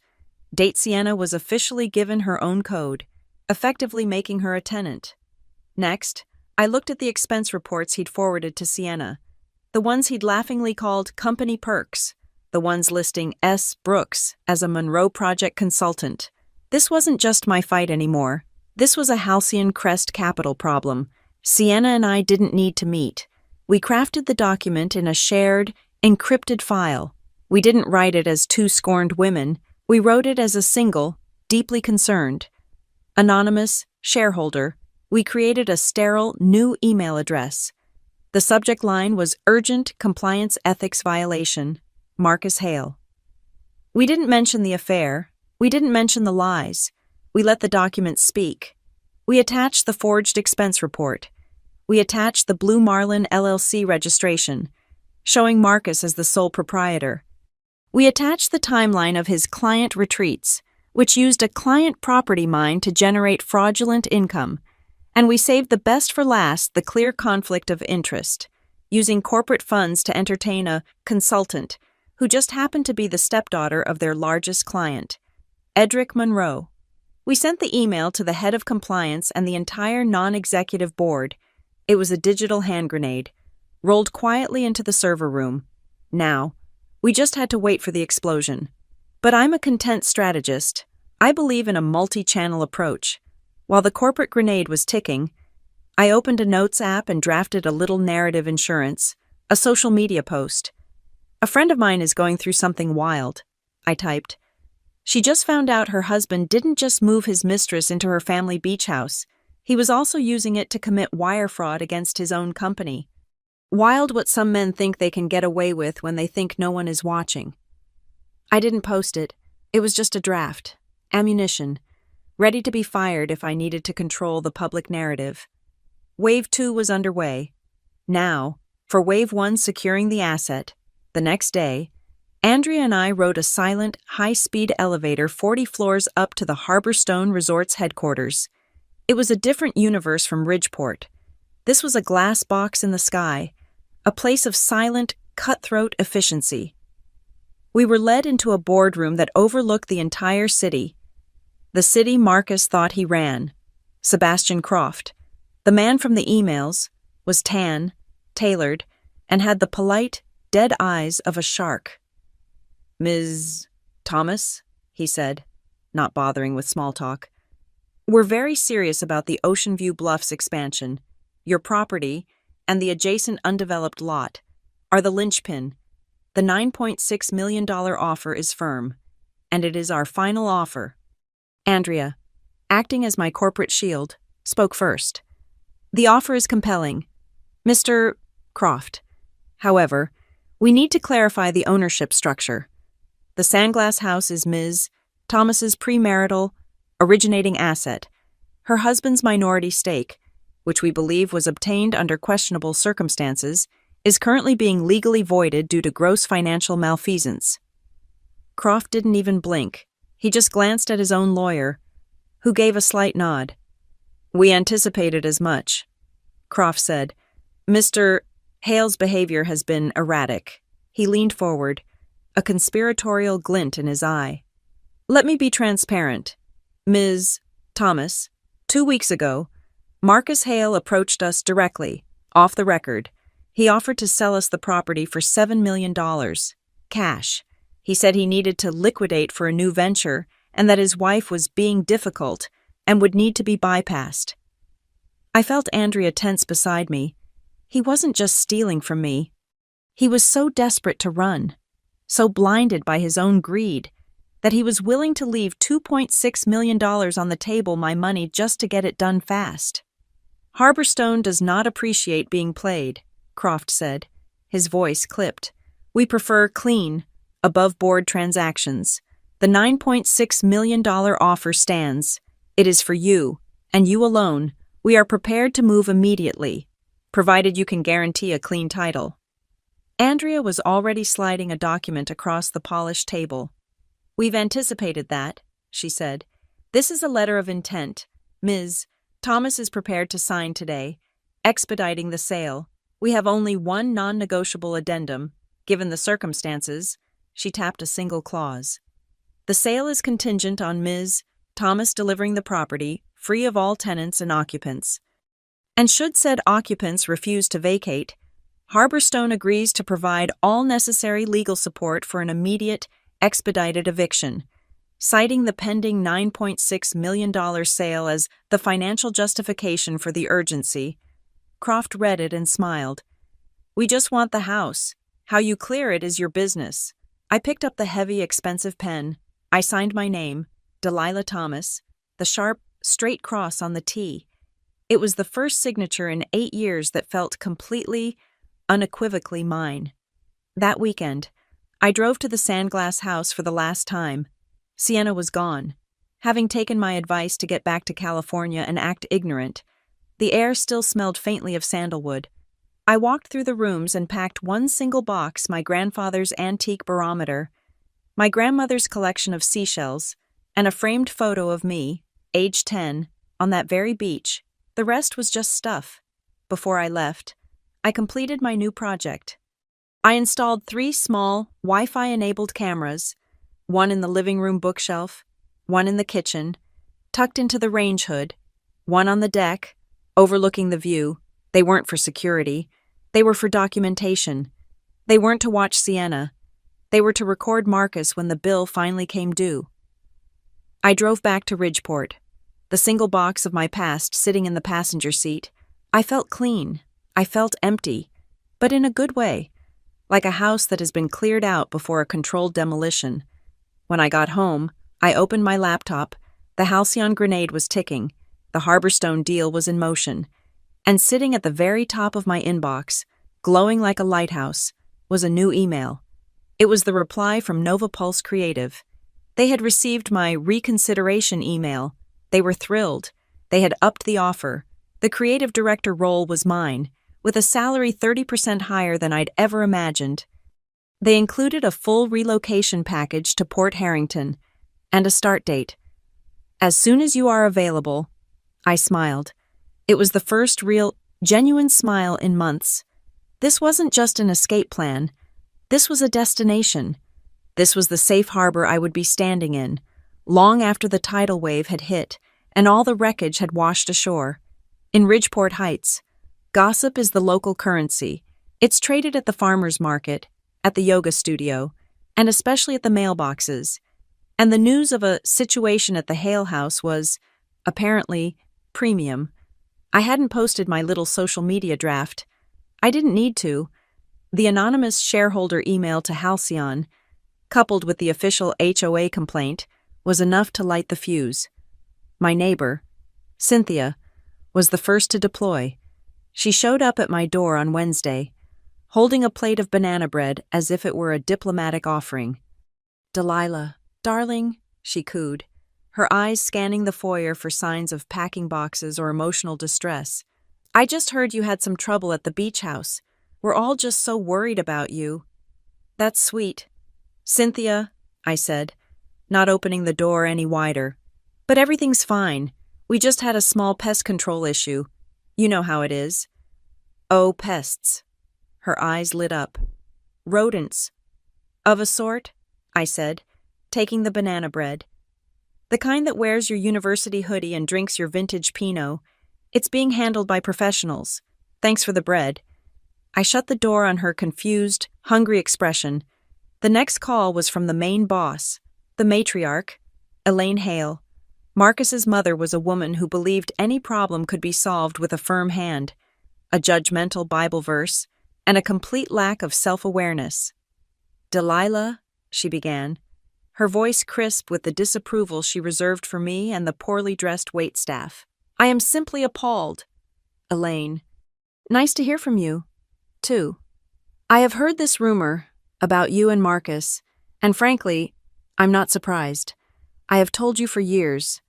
Date Sienna was officially given her own code, effectively making her a tenant. Next, I looked at the expense reports he'd forwarded to Sienna, the ones he'd laughingly called company perks, the ones listing S. Brooks as a Monroe Project consultant. This wasn't just my fight anymore. This was a Halcyon Crest capital problem. Sienna and I didn't need to meet. We crafted the document in a shared, encrypted file. We didn't write it as two scorned women. We wrote it as a single, deeply concerned. Anonymous, shareholder. We created a sterile, new email address. The subject line was Urgent Compliance Ethics Violation, Marcus Hale. We didn't mention the affair. We didn't mention the lies. We let the document speak. We attached the forged expense report. We attached the Blue Marlin LLC registration, showing Marcus as the sole proprietor. We attached the timeline of his client retreats, which used a client property mine to generate fraudulent income. And we saved the best for last, the clear conflict of interest, using corporate funds to entertain a consultant who just happened to be the stepdaughter of their largest client, Edric Monroe. We sent the email to the head of compliance and the entire non-executive board. It was a digital hand grenade, rolled quietly into the server room. Now, we just had to wait for the explosion. But I'm a content strategist. I believe in a multi-channel approach. While the corporate grenade was ticking, I opened a notes app and drafted a little narrative insurance, a social media post. A friend of mine is going through something wild, I typed. She just found out her husband didn't just move his mistress into her family beach house. He was also using it to commit wire fraud against his own company. Wild what some men think they can get away with when they think no one is watching. I didn't post it. It was just a draft. Ammunition. Ready to be fired if I needed to control the public narrative. Wave 2 was underway. Now, for Wave 1 securing the asset, the next day, Andrea and I rode a silent, high-speed elevator 40 floors up to the Harborstone Resort's headquarters. It was a different universe from Ridgeport. This was a glass box in the sky, a place of silent, cutthroat efficiency. We were led into a boardroom that overlooked the entire city. The city Marcus thought he ran, Sebastian Croft, the man from the emails, was tan, tailored, and had the polite, dead eyes of a shark. "Ms. Thomas," he said, not bothering with small talk. "We're very serious about the Ocean View Bluffs expansion. Your property and the adjacent undeveloped lot are the linchpin. The $9.6 million offer is firm, and it is our final offer." Andrea, acting as my corporate shield, spoke first. "The offer is compelling, Mr. Croft. However, we need to clarify the ownership structure. The Sandglass House is Ms. Thomas's premarital, originating asset. Her husband's minority stake, which we believe was obtained under questionable circumstances, is currently being legally voided due to gross financial malfeasance." Croft didn't even blink. He just glanced at his own lawyer, who gave a slight nod. "We anticipated as much," Croft said. "Mr. Hale's behavior has been erratic." He leaned forward, a conspiratorial glint in his eye. "Let me be transparent. Ms. Thomas, 2 weeks ago, Marcus Hale approached us directly, off the record. He offered to sell us the property for $7 million, cash. He said he needed to liquidate for a new venture and that his wife was being difficult and would need to be bypassed. I felt Andrea tense beside me. He wasn't just stealing from me. He was so desperate to run, so blinded by his own greed, that he was willing to leave $2.6 million on the table, my money, just to get it done fast. "Harborstone does not appreciate being played," Croft said, his voice clipped. "We prefer clean, above-board transactions. The $9.6 million offer stands. It is for you, and you alone. We are prepared to move immediately, provided you can guarantee a clean title." Andrea was already sliding a document across the polished table. "We've anticipated that," she said. "This is a letter of intent. Ms. Thomas is prepared to sign today, expediting the sale. We have only one non-negotiable addendum, given the circumstances." She tapped a single clause. "The sale is contingent on Ms. Thomas delivering the property, free of all tenants and occupants. And should said occupants refuse to vacate, Harborstone agrees to provide all necessary legal support for an immediate, expedited eviction, citing the pending $9.6 million sale as the financial justification for the urgency." Croft read it and smiled. "We just want the house. How you clear it is your business." I picked up the heavy, expensive pen. I signed my name, Delilah Thomas, the sharp, straight cross on the T. It was the first signature in 8 years that felt completely, unequivocally mine. That weekend, I drove to the Sandglass House for the last time. Sienna was gone. Having taken my advice to get back to California and act ignorant, the air still smelled faintly of sandalwood. I walked through the rooms and packed one single box, my grandfather's antique barometer, my grandmother's collection of seashells, and a framed photo of me, age 10, on that very beach. The rest was just stuff. Before I left, I completed my new project. I installed 3 small, Wi-Fi-enabled cameras, one in the living room bookshelf, one in the kitchen, tucked into the range hood, one on the deck, overlooking the view. They weren't for security. They were for documentation. They weren't to watch Sienna. They were to record Marcus when the bill finally came due. I drove back to Ridgeport, the single box of my past sitting in the passenger seat. I felt clean. I felt empty, but in a good way, like a house that has been cleared out before a controlled demolition. When I got home, I opened my laptop. The Halcyon grenade was ticking. The Harborstone deal was in motion. And sitting at the very top of my inbox, glowing like a lighthouse, was a new email. It was the reply from Nova Pulse Creative. They had received my reconsideration email. They were thrilled. They had upped the offer. The creative director role was mine, with a salary 30% higher than I'd ever imagined. They included a full relocation package to Port Harrington and a start date. As soon as you are available, I smiled. It was the first real, genuine smile in months. This wasn't just an escape plan. This was a destination. This was the safe harbor I would be standing in, long after the tidal wave had hit and all the wreckage had washed ashore. In Ridgeport Heights, gossip is the local currency. It's traded at the farmer's market, at the yoga studio, and especially at the mailboxes. And the news of a situation at the Hale House was, apparently, premium. I hadn't posted my little social media draft. I didn't need to. The anonymous shareholder email to Halcyon, coupled with the official HOA complaint, was enough to light the fuse. My neighbor, Cynthia, was the first to deploy. She showed up at my door on Wednesday, holding a plate of banana bread as if it were a diplomatic offering. "Delilah, darling," she cooed, her eyes scanning the foyer for signs of packing boxes or emotional distress. "I just heard you had some trouble at the beach house. We're all just so worried about you." "That's sweet." "Cynthia," I said, not opening the door any wider. "But everything's fine. We just had a small pest control issue. You know how it is." "Oh, pests." Her eyes lit up. "Rodents." "Of a sort," I said, taking the banana bread. "The kind that wears your university hoodie and drinks your vintage Pinot. It's being handled by professionals. Thanks for the bread." I shut the door on her confused, hungry expression. The next call was from the main boss, the matriarch, Elaine Hale. Marcus's mother was a woman who believed any problem could be solved with a firm hand, a judgmental Bible verse, and a complete lack of self-awareness. "Delilah," she began, her voice crisp with the disapproval she reserved for me and the poorly dressed waitstaff. "I am simply appalled." "Elaine, nice to hear from you, too. I have heard this rumor about you and Marcus, and frankly, I'm not surprised. I have told you for years,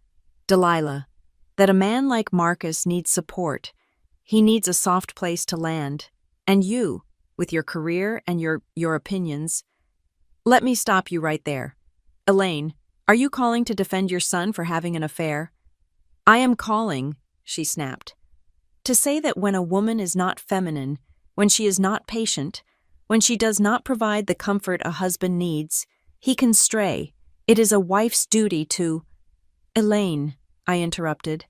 Delilah, that a man like Marcus needs support. He needs a soft place to land. And you, with your career and your opinions. Let me stop you right there. Elaine, are you calling to defend your son for having an affair?" "I am calling," she snapped, "to say that when a woman is not feminine, when she is not patient, when she does not provide the comfort a husband needs, he can stray. It is a wife's duty to—" "Elaine," I interrupted,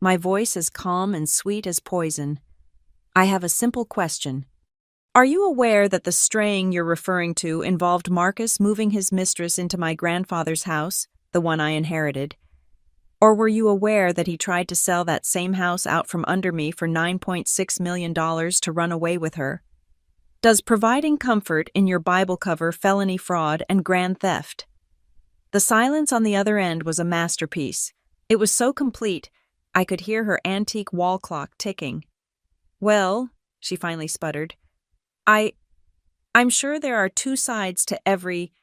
my voice as calm and sweet as poison. "I have a simple question. Are you aware that the straying you're referring to involved Marcus moving his mistress into my grandfather's house, the one I inherited? Or were you aware that he tried to sell that same house out from under me for $9.6 million to run away with her? Does providing comfort in your Bible cover felony fraud and grand theft?" The silence on the other end was a masterpiece. It was so complete, I could hear her antique wall clock ticking. "Well," she finally sputtered, I'm sure there are 2 sides to every—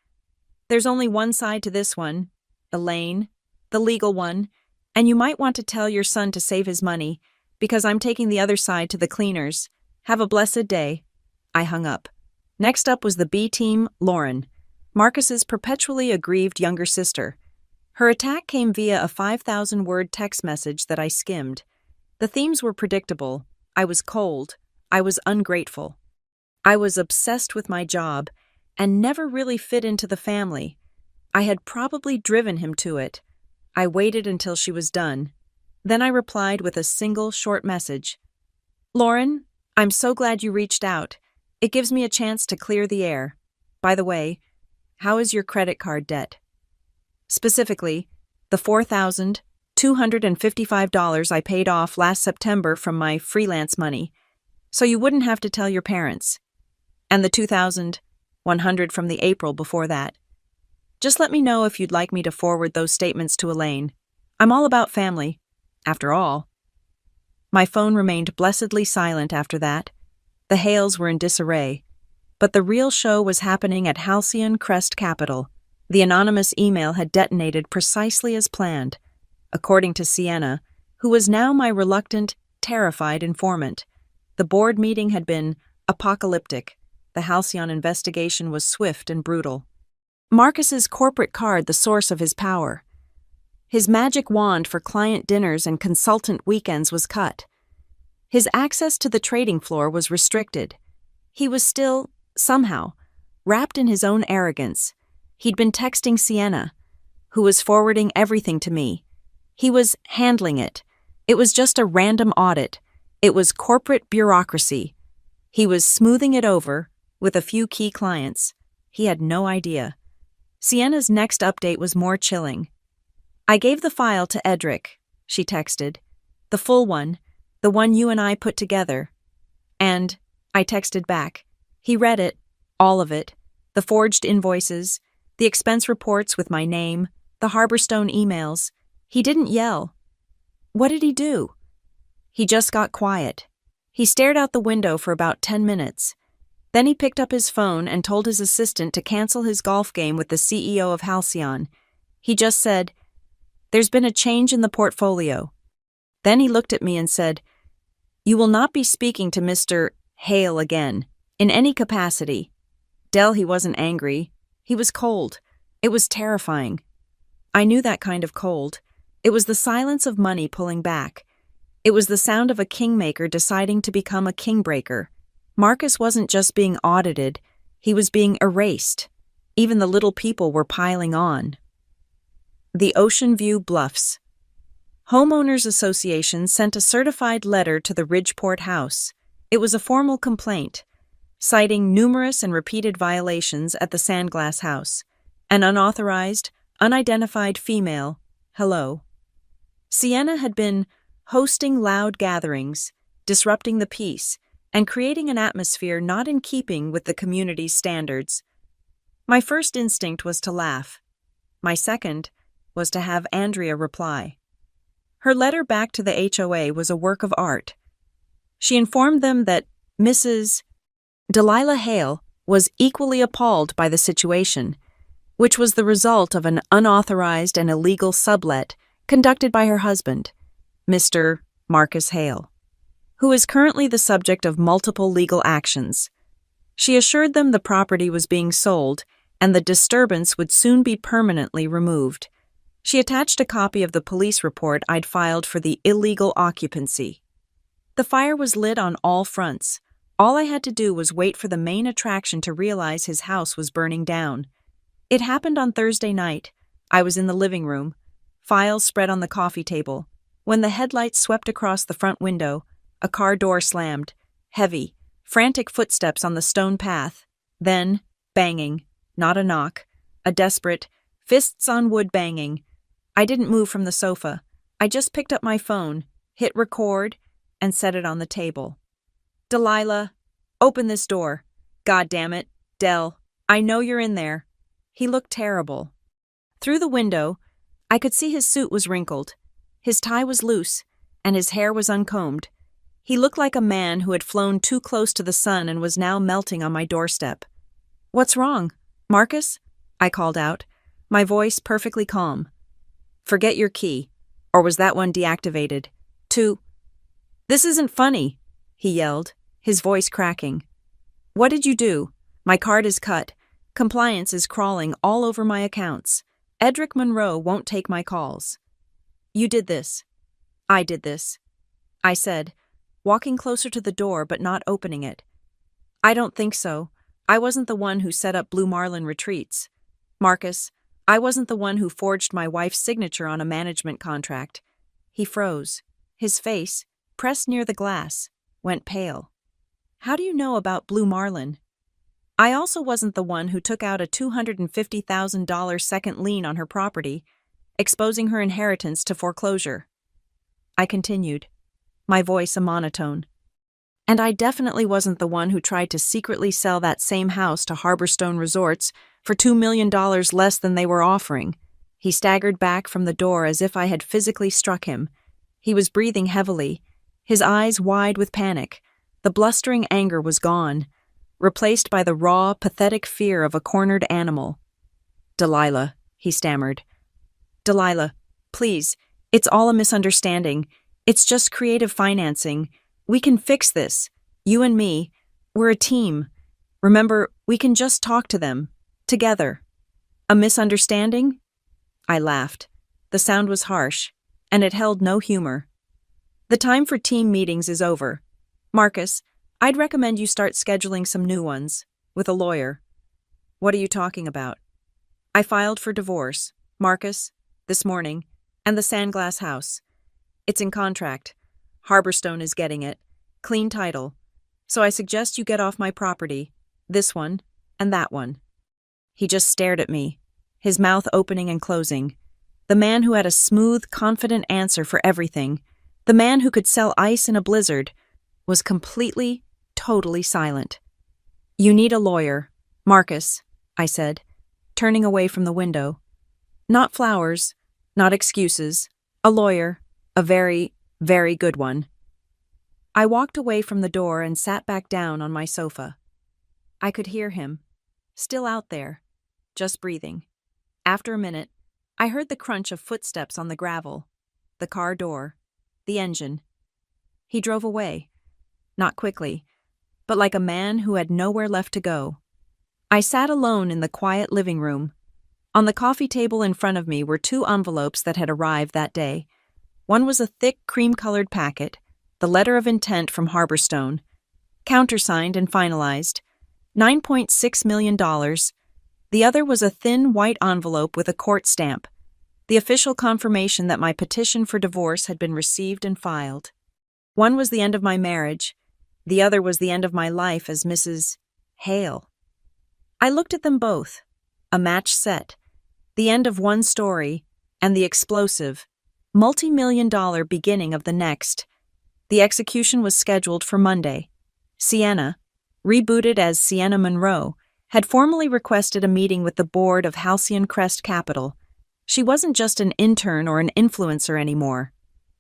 There's only one side to this one, Elaine, the legal one, and you might want to tell your son to save his money, because I'm taking the other side to the cleaners. Have a blessed day." I hung up. Next up was the B team, Lauren, Marcus's perpetually aggrieved younger sister. Her attack came via a 5,000-word text message that I skimmed. The themes were predictable. I was cold. I was ungrateful. I was obsessed with my job and never really fit into the family. I had probably driven him to it. I waited until she was done. Then I replied with a single short message. Lauren, I'm so glad you reached out. It gives me a chance to clear the air. By the way, how is your credit card debt? Specifically, the $4,255 I paid off last September from my freelance money, so you wouldn't have to tell your parents. And the $2,100 from the April before that. Just let me know if you'd like me to forward those statements to Elaine. I'm all about family, after all. My phone remained blessedly silent after that. The Hales were in disarray. But the real show was happening at Halcyon Crest Capital. The anonymous email had detonated precisely as planned, according to Sienna, who was now my reluctant, terrified informant. The board meeting had been apocalyptic. The Halcyon investigation was swift and brutal. Marcus's corporate card the source of his power. His magic wand for client dinners and consultant weekends was cut. His access to the trading floor was restricted. He was still, somehow, wrapped in his own arrogance. He'd been texting Sienna, who was forwarding everything to me. He was handling it. It was just a random audit. It was corporate bureaucracy. He was smoothing it over with a few key clients. He had no idea. Sienna's next update was more chilling. I gave the file to Edric, she texted. The full one, the one you and I put together. And, I texted back. He read it, all of it, the forged invoices, the expense reports with my name, the Harborstone emails. He didn't yell. What did he do? He just got quiet. He stared out the window for about 10 minutes. Then he picked up his phone and told his assistant to cancel his golf game with the CEO of Halcyon. He just said, "There's been a change in the portfolio." Then he looked at me and said, "You will not be speaking to Mr. Hale again, in any capacity." He wasn't angry. He was cold. It was terrifying. I knew that kind of cold. It was the silence of money pulling back. It was the sound of a kingmaker deciding to become a kingbreaker. Marcus wasn't just being audited, he was being erased. Even the little people were piling on. The Ocean View Bluffs. Homeowners Association sent a certified letter to the Ridgeport House. It was a formal complaint, citing numerous and repeated violations at the Sandglass House. An unauthorized, unidentified female, hello. Sienna had been hosting loud gatherings, disrupting the peace, and creating an atmosphere not in keeping with the community's standards. My first instinct was to laugh. My second was to have Andrea reply. Her letter back to the HOA was a work of art. She informed them that Mrs. Delilah Hale was equally appalled by the situation, which was the result of an unauthorized and illegal sublet conducted by her husband, Mr. Marcus Hale, who is currently the subject of multiple legal actions. She assured them the property was being sold and the disturbance would soon be permanently removed. She attached a copy of the police report I'd filed for the illegal occupancy. The fire was lit on all fronts. All I had to do was wait for the main attraction to realize his house was burning down. It happened on Thursday night. I was in the living room, files spread on the coffee table, when the headlights swept across the front window. A car door slammed, heavy, frantic footsteps on the stone path. Then, banging, not a knock, a desperate, fists on wood banging. I didn't move from the sofa. I just picked up my phone, hit record, and set it on the table. Delilah, open this door. God damn it, Del, I know you're in there. He looked terrible. Through the window, I could see his suit was wrinkled. His tie was loose, and his hair was uncombed. He looked like a man who had flown too close to the sun and was now melting on my doorstep. "What's wrong, Marcus?" I called out, my voice perfectly calm. "Forget your key, or was that one deactivated? This isn't funny," he yelled, his voice cracking. "What did you do? My card is cut. Compliance is crawling all over my accounts. Edric Monroe won't take my calls. You did this. I did this, I said, walking closer to the door but not opening it. I don't think so. I wasn't the one who set up Blue Marlin Retreats. Marcus, I wasn't the one who forged my wife's signature on a management contract. He froze. His face, pressed near the glass, went pale. How do you know about Blue Marlin? I also wasn't the one who took out a $250,000 second lien on her property, exposing her inheritance to foreclosure. I continued, my voice a monotone. And I definitely wasn't the one who tried to secretly sell that same house to Harborstone Resorts for $2 million less than they were offering. He staggered back from the door as if I had physically struck him. He was breathing heavily, his eyes wide with panic. The blustering anger was gone, replaced by the raw, pathetic fear of a cornered animal. Delilah, he stammered. Delilah, please, it's all a misunderstanding. It's just creative financing. We can fix this. You and me, we're a team. Remember, we can just talk to them. Together. A misunderstanding? I laughed. The sound was harsh, and it held no humor. The time for team meetings is over. Marcus, I'd recommend you start scheduling some new ones, with a lawyer. What are you talking about? I filed for divorce, Marcus, this morning, and the Sandglass house. It's in contract. Harborstone is getting it. Clean title. So I suggest you get off my property, this one, and that one. He just stared at me, his mouth opening and closing. The man who had a smooth, confident answer for everything, the man who could sell ice in a blizzard, was completely, totally silent. You need a lawyer, Marcus, I said, turning away from the window. Not flowers, not excuses, a lawyer, a very, very good one. I walked away from the door and sat back down on my sofa. I could hear him, still out there, just breathing. After a minute, I heard the crunch of footsteps on the gravel, the car door, the engine. He drove away, not quickly, but like a man who had nowhere left to go. I sat alone in the quiet living room. On the coffee table in front of me were 2 envelopes that had arrived that day. One was a thick, cream-colored packet, the letter of intent from Harborstone, countersigned and finalized, $9.6 million. The other was a thin, white envelope with a court stamp, the official confirmation that my petition for divorce had been received and filed. One was the end of my marriage, the other was the end of my life as Mrs. Hale. I looked at them both, a match set, the end of one story, and the explosive, multi-million-dollar beginning of the next. The execution was scheduled for Monday. Sienna, rebooted as Sienna Monroe, had formally requested a meeting with the board of Halcyon Crest Capital. She wasn't just an intern or an influencer anymore.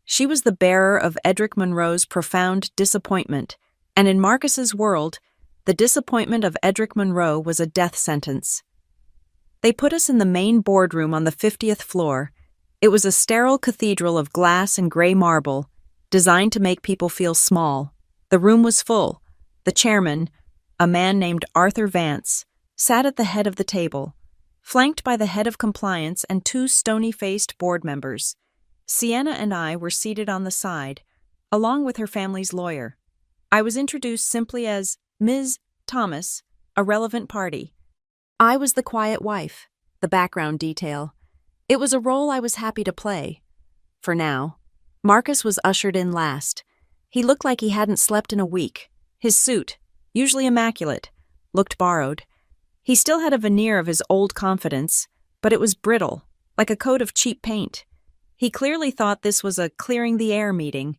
She was the bearer of Edric Monroe's profound disappointment, and in Marcus's world, the disappointment of Edric Monroe was a death sentence. They put us in the main boardroom on the 50th floor. It was a sterile cathedral of glass and gray marble, designed to make people feel small. The room was full. The chairman, a man named Arthur Vance, sat at the head of the table, flanked by the head of compliance and 2 stony-faced board members. Sienna and I were seated on the side, along with her family's lawyer. I was introduced simply as Ms. Thomas, a relevant party. I was the quiet wife, the background detail. It was a role I was happy to play. For now, Marcus was ushered in last. He looked like he hadn't slept in a week. His suit, usually immaculate, looked borrowed. He still had a veneer of his old confidence, but it was brittle, like a coat of cheap paint. He clearly thought this was a clearing the air meeting,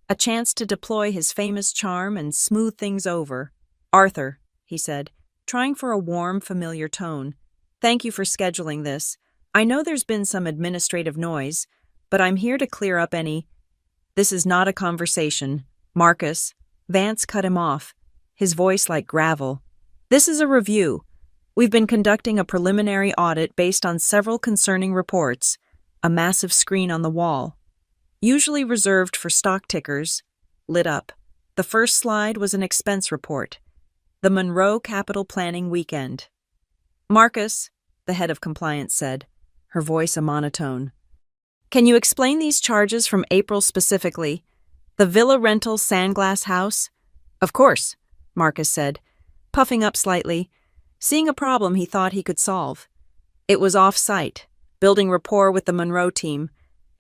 a chance to deploy his famous charm and smooth things over. Arthur, he said, trying for a warm, familiar tone. Thank you for scheduling this. I know there's been some administrative noise, but I'm here to clear up any... This is not a conversation. Marcus. Vance cut him off, his voice like gravel. This is a review. We've been conducting a preliminary audit based on several concerning reports, a massive screen on the wall, usually reserved for stock tickers, lit up. The first slide was an expense report. The Monroe Capital Planning Weekend. Marcus, the head of compliance said. her voice a monotone. "Can you explain these charges from April specifically? The villa rental sandglass house?" "Of course," Marcus said, puffing up slightly, seeing a problem he thought he could solve. "It was off-site, building rapport with the Monroe team.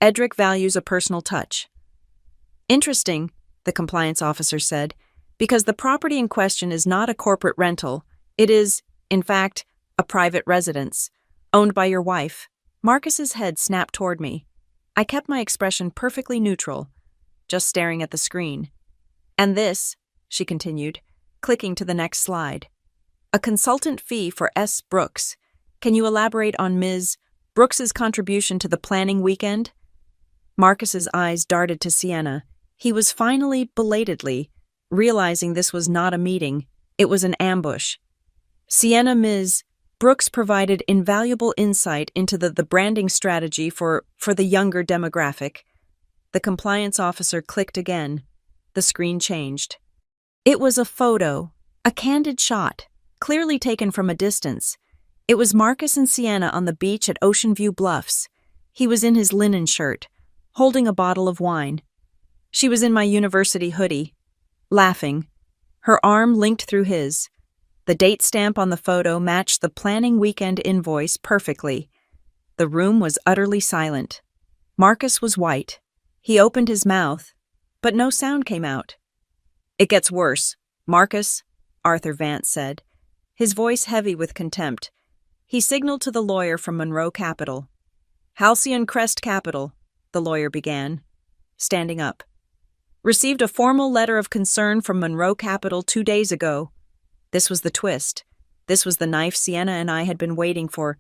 Edric values a personal touch." "Interesting," the compliance officer said, "because the property in question is not a corporate rental. It is, in fact, a private residence, owned by your wife." Marcus's head snapped toward me. I kept my expression perfectly neutral, just staring at the screen. "And this," she continued, clicking to the next slide. "A consultant fee for S. Brooks. Can you elaborate on Ms. Brooks's contribution to the planning weekend?" Marcus's eyes darted to Sienna. He was finally, belatedly, realizing this was not a meeting, it was an ambush. Sienna, Ms. Brooks provided invaluable insight into the branding strategy for the younger demographic. The compliance officer clicked again. The screen changed. It was a photo, a candid shot, clearly taken from a distance. It was Marcus and Sienna on the beach at Ocean View Bluffs. He was in his linen shirt, holding a bottle of wine. She was in my university hoodie, laughing, her arm linked through his. The date stamp on the photo matched the planning weekend invoice perfectly. The room was utterly silent. Marcus was white. He opened his mouth, but no sound came out. "It gets worse. Marcus," Arthur Vance said, his voice heavy with contempt. He signaled to the lawyer from Monroe Capital. "Halcyon Crest Capital," the lawyer began, standing up. "Received a formal letter of concern from Monroe Capital 2 days ago." This was the twist. This was the knife Sienna and I had been waiting for.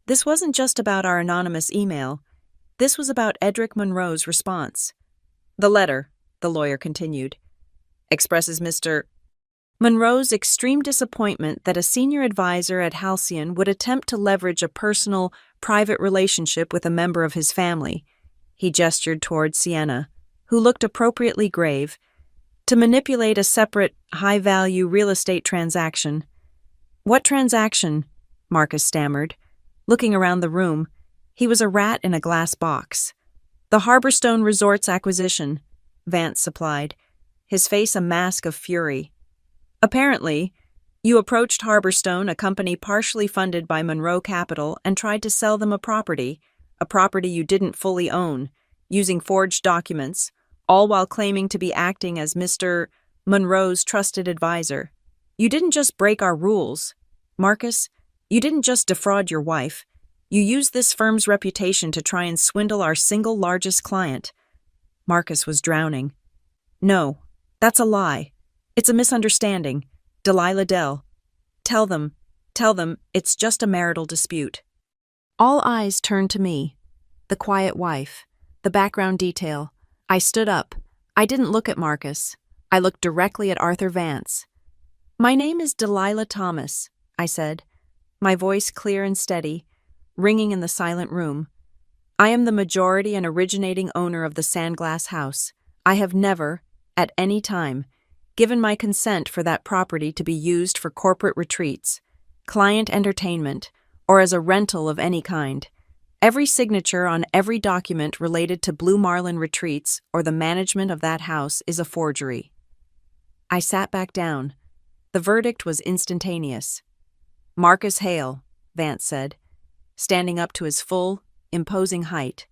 This wasn't just about our anonymous email. This was about Edric Monroe's response. "The letter," the lawyer continued, "expresses Mr. Monroe's extreme disappointment that a senior advisor at Halcyon would attempt to leverage a personal, private relationship with a member of his family." He gestured toward Sienna, who looked appropriately grave, "to manipulate a separate, high-value real estate transaction." "What transaction?" Marcus stammered, looking around the room. He was a rat in a glass box. "The Harborstone Resorts acquisition," Vance supplied, his face a mask of fury. "Apparently, you approached Harborstone, a company partially funded by Monroe Capital, and tried to sell them a property you didn't fully own, using forged documents, all while claiming to be acting as Mr. Monroe's trusted advisor. You didn't just break our rules, Marcus. You didn't just defraud your wife. You used this firm's reputation to try and swindle our single largest client." Marcus was drowning. "No, that's a lie. It's a misunderstanding. Delilah Dell. Tell them, it's just a marital dispute." All eyes turned to me. The quiet wife, the background detail. I stood up. I didn't look at Marcus. I looked directly at Arthur Vance. "My name is Delilah Thomas," I said, my voice clear and steady, ringing in the silent room. "I am the majority and originating owner of the Sandglass House. I have never, at any time, given my consent for that property to be used for corporate retreats, client entertainment, or as a rental of any kind. Every signature on every document related to Blue Marlin Retreats or the management of that house is a forgery." I sat back down. The verdict was instantaneous. "Marcus Hale," Vance said, standing up to his full, imposing height.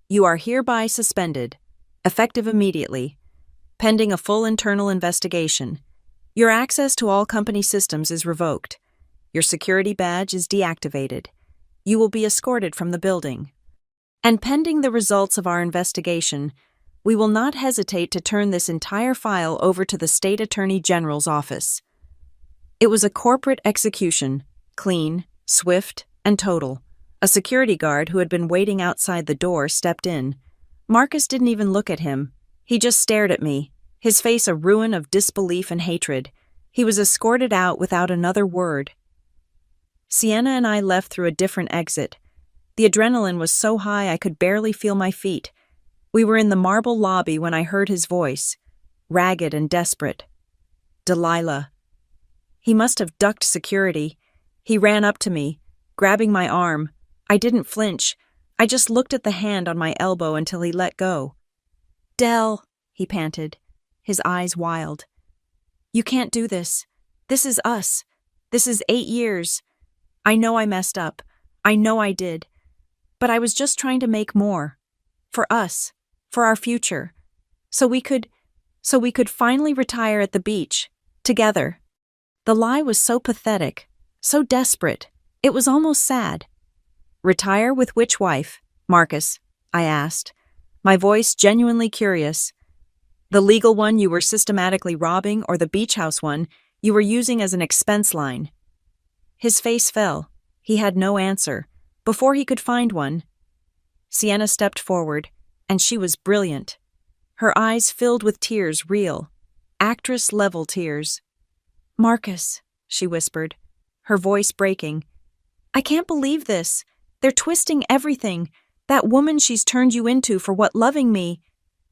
"You are hereby suspended, effective immediately, pending a full internal investigation. Your access to all company systems is revoked. Your security badge is deactivated. You will be escorted from the building. And pending the results of our investigation, we will not hesitate to turn this entire file over to the State Attorney General's office." It was a corporate execution, clean, swift, and total. A security guard who had been waiting outside the door stepped in. Marcus didn't even look at him. He just stared at me, his face a ruin of disbelief and hatred. He was escorted out without another word. Sienna and I left through a different exit. The adrenaline was so high I could barely feel my feet. We were in the marble lobby when I heard his voice, ragged and desperate. "Delilah." He must have ducked security. He ran up to me, grabbing my arm, I didn't flinch. I just looked at the hand on my elbow until he let go. Del, he panted, his eyes wild. You can't do this. This is us. This is 8 years. I know I messed up. I know I did. But I was just trying to make more. For us. For our future. So we could finally retire at the beach. Together. The lie was so pathetic. So desperate. It was almost sad. Retire with which wife, Marcus? I asked, my voice genuinely curious. The legal one you were systematically robbing or the beach house one you were using as an expense line? His face fell. He had no answer. Before he could find one, Sienna stepped forward, and she was brilliant. Her eyes filled with tears, real, actress-level tears. Marcus, she whispered, her voice breaking. I can't believe this. They're twisting everything. That woman she's turned you into for what loving me.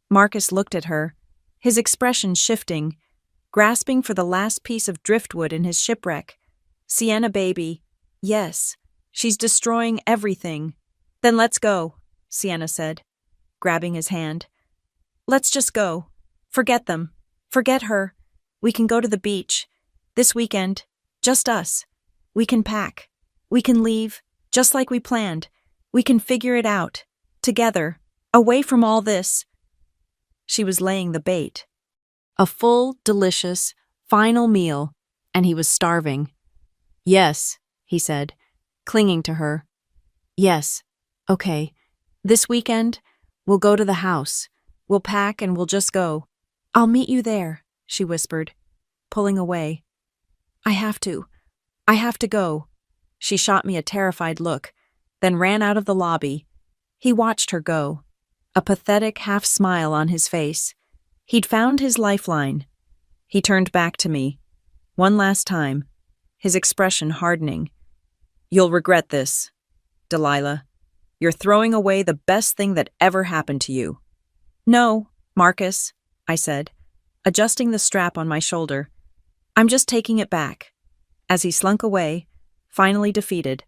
Marcus looked at her, his expression shifting, grasping for the last piece of driftwood in his shipwreck. Sienna, baby. Yes, she's destroying everything. Then let's go, Sienna said, grabbing his hand. Let's just go. Forget them. Forget her. We can go to the beach. This weekend. Just us. We can pack. We can leave, just like we planned. We can figure it out. Together. Away from all this. She was laying the bait. A full, delicious, final meal, and he was starving. Yes, he said, clinging to her. Yes, okay. This weekend, we'll go to the house. We'll pack and we'll just go. I'll meet you there, she whispered, pulling away. I have to go. She shot me a terrified look, then ran out of the lobby. He watched her go, a pathetic half-smile on his face. He'd found his lifeline. He turned back to me, one last time, his expression hardening. You'll regret this, Delilah. You're throwing away the best thing that ever happened to you. No, Marcus, I said, adjusting the strap on my shoulder. I'm just taking it back. As he slunk away, finally defeated,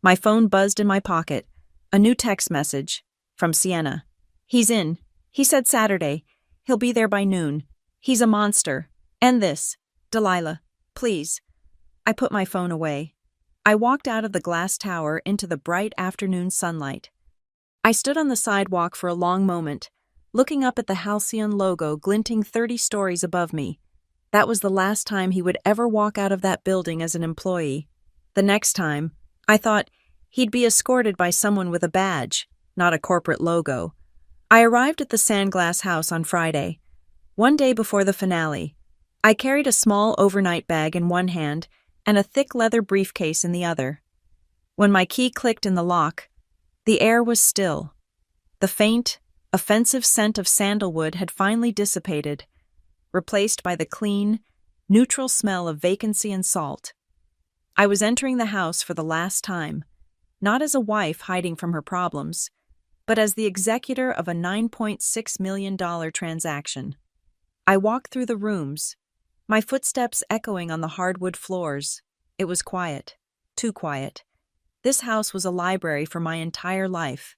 my phone buzzed in my pocket, a new text message from Sienna. He's in. He said Saturday. He'll be there by noon. He's a monster. End this. Delilah, please. I put my phone away. I walked out of the glass tower into the bright afternoon sunlight. I stood on the sidewalk for a long moment, looking up at the Halcyon logo glinting 30 stories above me. That was the last time he would ever walk out of that building as an employee. The next time, I thought, he'd be escorted by someone with a badge, not a corporate logo. I arrived at the Sandglass House on Friday, one day before the finale. I carried a small overnight bag in one hand and a thick leather briefcase in the other. When my key clicked in the lock, the air was still. The faint, offensive scent of sandalwood had finally dissipated, replaced by the clean, neutral smell of vacancy and salt. I was entering the house for the last time, not as a wife hiding from her problems, but as the executor of a $9.6 million transaction. I walked through the rooms, my footsteps echoing on the hardwood floors. It was quiet, too quiet. This house was a library for my entire life.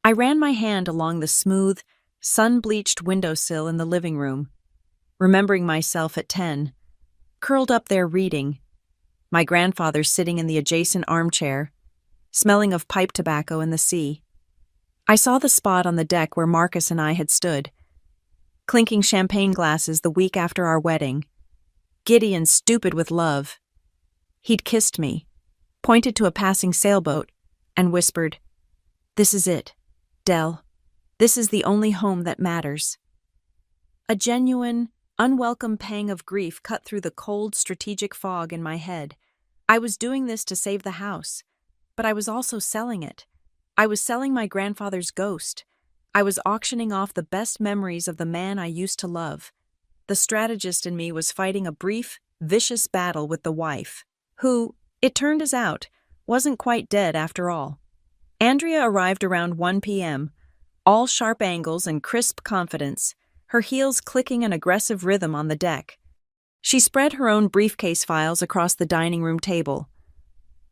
I ran my hand along the smooth, sun-bleached windowsill in the living room, remembering myself at 10, curled up there reading, my grandfather sitting in the adjacent armchair, smelling of pipe tobacco and the sea. I saw the spot on the deck where Marcus and I had stood, clinking champagne glasses the week after our wedding, giddy and stupid with love. He'd kissed me, pointed to a passing sailboat, and whispered, "This is it, Del. This is the only home that matters." A genuine, unwelcome pang of grief cut through the cold, strategic fog in my head. I was doing this to save the house, but I was also selling it. I was selling my grandfather's ghost. I was auctioning off the best memories of the man I used to love. The strategist in me was fighting a brief, vicious battle with the wife, who, it turned out, wasn't quite dead after all. Andrea arrived around 1 p.m., all sharp angles and crisp confidence, her heels clicking an aggressive rhythm on the deck. She spread her own briefcase files across the dining room table.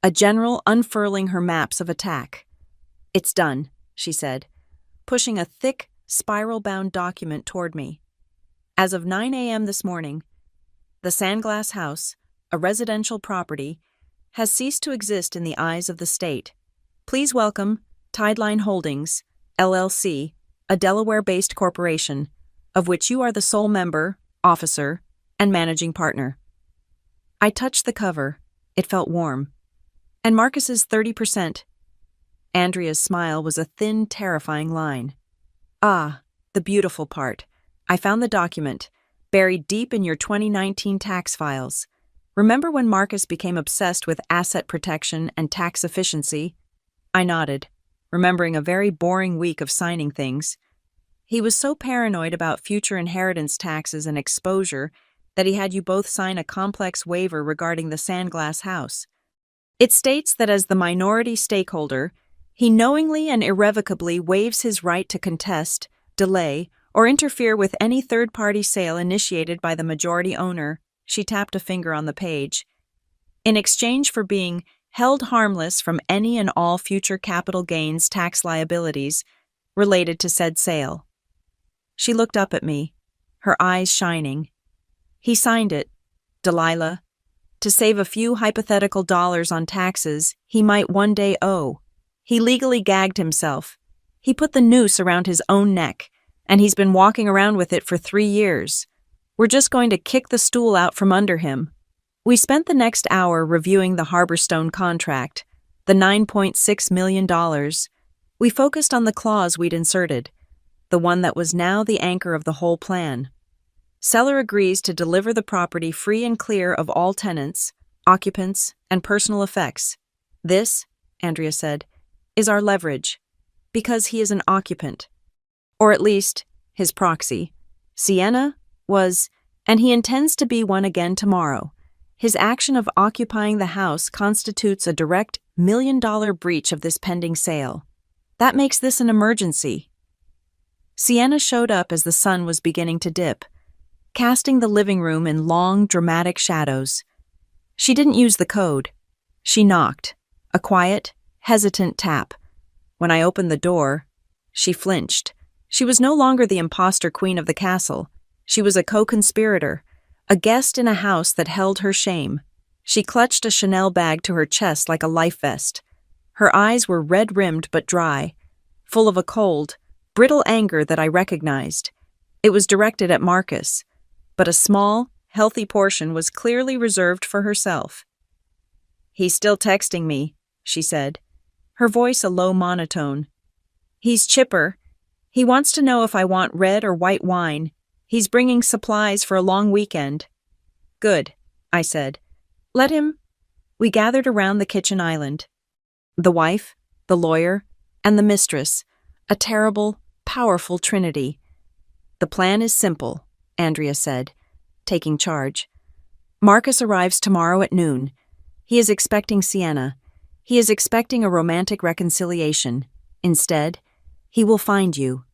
a general unfurling her maps of attack. "It's done," she said, pushing a thick, spiral-bound document toward me. As of 9 a.m. this morning, the Sandglass House, a residential property, has ceased to exist in the eyes of the state. Please welcome Tideline Holdings, LLC, a Delaware-based corporation, of which you are the sole member, officer, and managing partner. I touched the cover. It felt warm. And Marcus's 30%. Andrea's smile was a thin, terrifying line. "Ah, the beautiful part. I found the document, buried deep in your 2019 tax files. Remember when Marcus became obsessed with asset protection and tax efficiency?" I nodded, remembering a very boring week of signing things. He was so paranoid about future inheritance taxes and exposure that he had you both sign a complex waiver regarding the Sandglass House. It states that as the minority stakeholder, he knowingly and irrevocably waives his right to contest, delay, or interfere with any third-party sale initiated by the majority owner. She tapped a finger on the page. "In exchange for being held harmless from any and all future capital gains tax liabilities related to said sale." She looked up at me, her eyes shining. "He signed it, Delilah, to save a few hypothetical dollars on taxes he might one day owe. He legally gagged himself. He put the noose around his own neck, and he's been walking around with it for 3 years. We're just going to kick the stool out from under him." We spent the next hour reviewing the Harborstone contract, the $9.6 million. We focused on the clause we'd inserted, the one that was now the anchor of the whole plan. Seller agrees to deliver the property free and clear of all tenants, occupants, and personal effects. "This," Andrea said, "is our leverage, because he is an occupant. Or at least, his proxy. Sienna was, and he intends to be one again tomorrow. His action of occupying the house constitutes a direct $1 million breach of this pending sale. That makes this an emergency." Sienna showed up as the sun was beginning to dip, casting the living room in long, dramatic shadows. She didn't use the code. She knocked, a quiet, hesitant tap. When I opened the door, she flinched. She was no longer the imposter queen of the castle. She was a co-conspirator, a guest in a house that held her shame. She clutched a Chanel bag to her chest like a life vest. Her eyes were red-rimmed but dry, full of a cold, brittle anger that I recognized. It was directed at Marcus, but a small, healthy portion was clearly reserved for herself. "He's still texting me," she said, her voice a low monotone. "He's chipper. He wants to know if I want red or white wine. He's bringing supplies for a long weekend." "Good," I said. "Let him." We gathered around the kitchen island. The wife, the lawyer, and the mistress, a terrible, powerful trinity. "The plan is simple," Andrea said, taking charge. "Marcus arrives tomorrow at noon. He is expecting Sienna. He is expecting a romantic reconciliation. Instead, he will find you,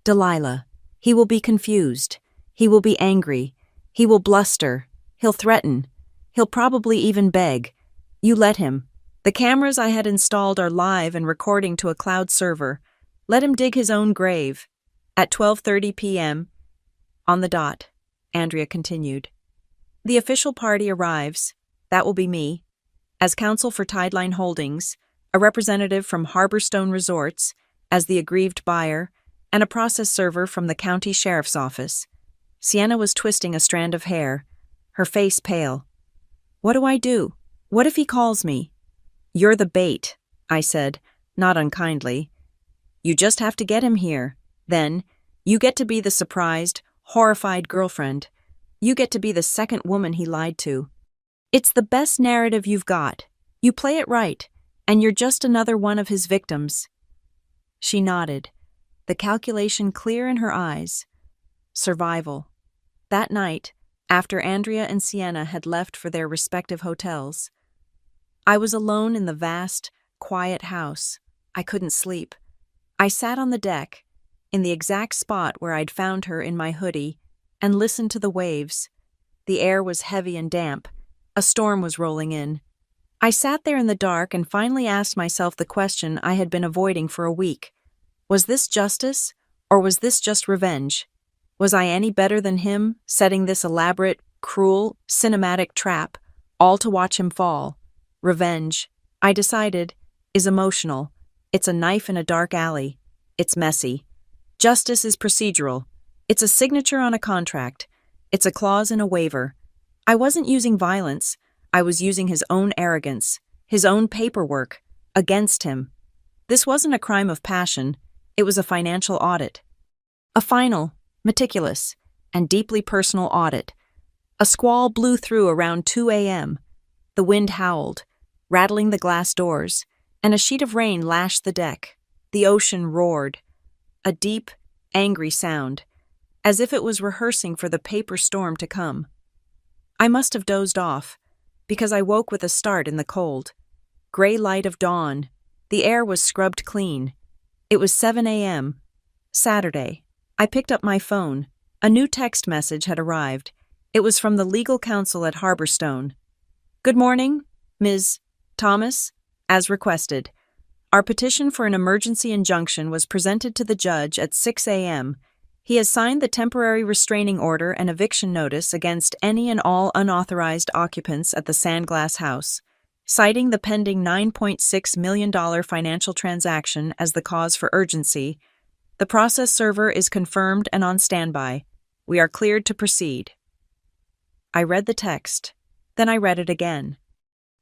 Delilah. He will be confused. He will be angry. He will bluster. He'll threaten. He'll probably even beg. You let him. The cameras I had installed are live and recording to a cloud server. Let him dig his own grave. At 12:30 p.m., on the dot," Andrea continued. "The official party arrives. That will be me. As counsel for Tideline Holdings, a representative from Harborstone Resorts, as the aggrieved buyer, and a process server from the county sheriff's office." Sienna was twisting a strand of hair, her face pale. "What do I do? What if he calls me?" "You're the bait," I said, not unkindly. "You just have to get him here. Then, you get to be the surprised, horrified girlfriend. You get to be the second woman he lied to. It's the best narrative you've got. You play it right, and you're just another one of his victims." She nodded, the calculation clear in her eyes. Survival. That night, after Andrea and Sienna had left for their respective hotels, I was alone in the vast, quiet house. I couldn't sleep. I sat on the deck, in the exact spot where I'd found her in my hoodie, and listened to the waves. The air was heavy and damp. A storm was rolling in. I sat there in the dark and finally asked myself the question I had been avoiding for a week. Was this justice, or was this just revenge? Was I any better than him, setting this elaborate, cruel, cinematic trap, all to watch him fall? Revenge, I decided, is emotional. It's a knife in a dark alley. It's messy. Justice is procedural. It's a signature on a contract. It's a clause in a waiver. I wasn't using violence. I was using his own arrogance, his own paperwork, against him. This wasn't a crime of passion. It was a financial audit. A final, meticulous, and deeply personal audit. A squall blew through around 2 a.m. The wind howled, rattling the glass doors, and a sheet of rain lashed the deck. The ocean roared. A deep, angry sound, as if it was rehearsing for the paper storm to come. I must have dozed off, because I woke with a start in the cold. Gray light of dawn. The air was scrubbed clean. It was 7 a.m. Saturday. I picked up my phone. A new text message had arrived. It was from the legal counsel at Harborstone. Good morning, Ms. Thomas. As requested, our petition for an emergency injunction was presented to the judge at 6 a.m. He has signed the temporary restraining order and eviction notice against any and all unauthorized occupants at the Sandglass House, citing the pending $9.6 million financial transaction as the cause for urgency. The process server is confirmed and on standby. We are cleared to proceed. I read the text. Then I read it again.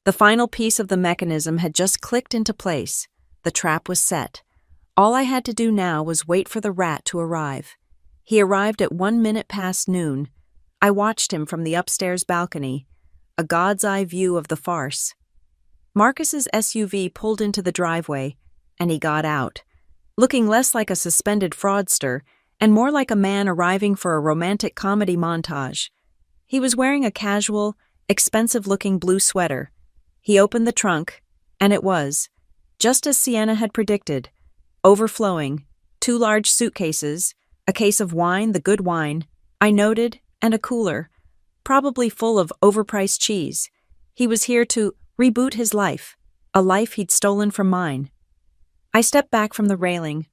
The final piece of the mechanism had just clicked into place. The trap was set. All I had to do now was wait for the rat to arrive. He arrived at 1 minute past noon. I watched him from the upstairs balcony, a god's eye view of the farce. Marcus's SUV pulled into the driveway, and he got out, looking less like a suspended fraudster and more like a man arriving for a romantic comedy montage. He was wearing a casual, expensive-looking blue sweater. He opened the trunk, and it was, just as Sienna had predicted, overflowing, 2 large suitcases, a case of wine, the good wine, I noted, and a cooler, probably full of overpriced cheese. He was here to reboot his life, a life he'd stolen from mine. I stepped back from the railing,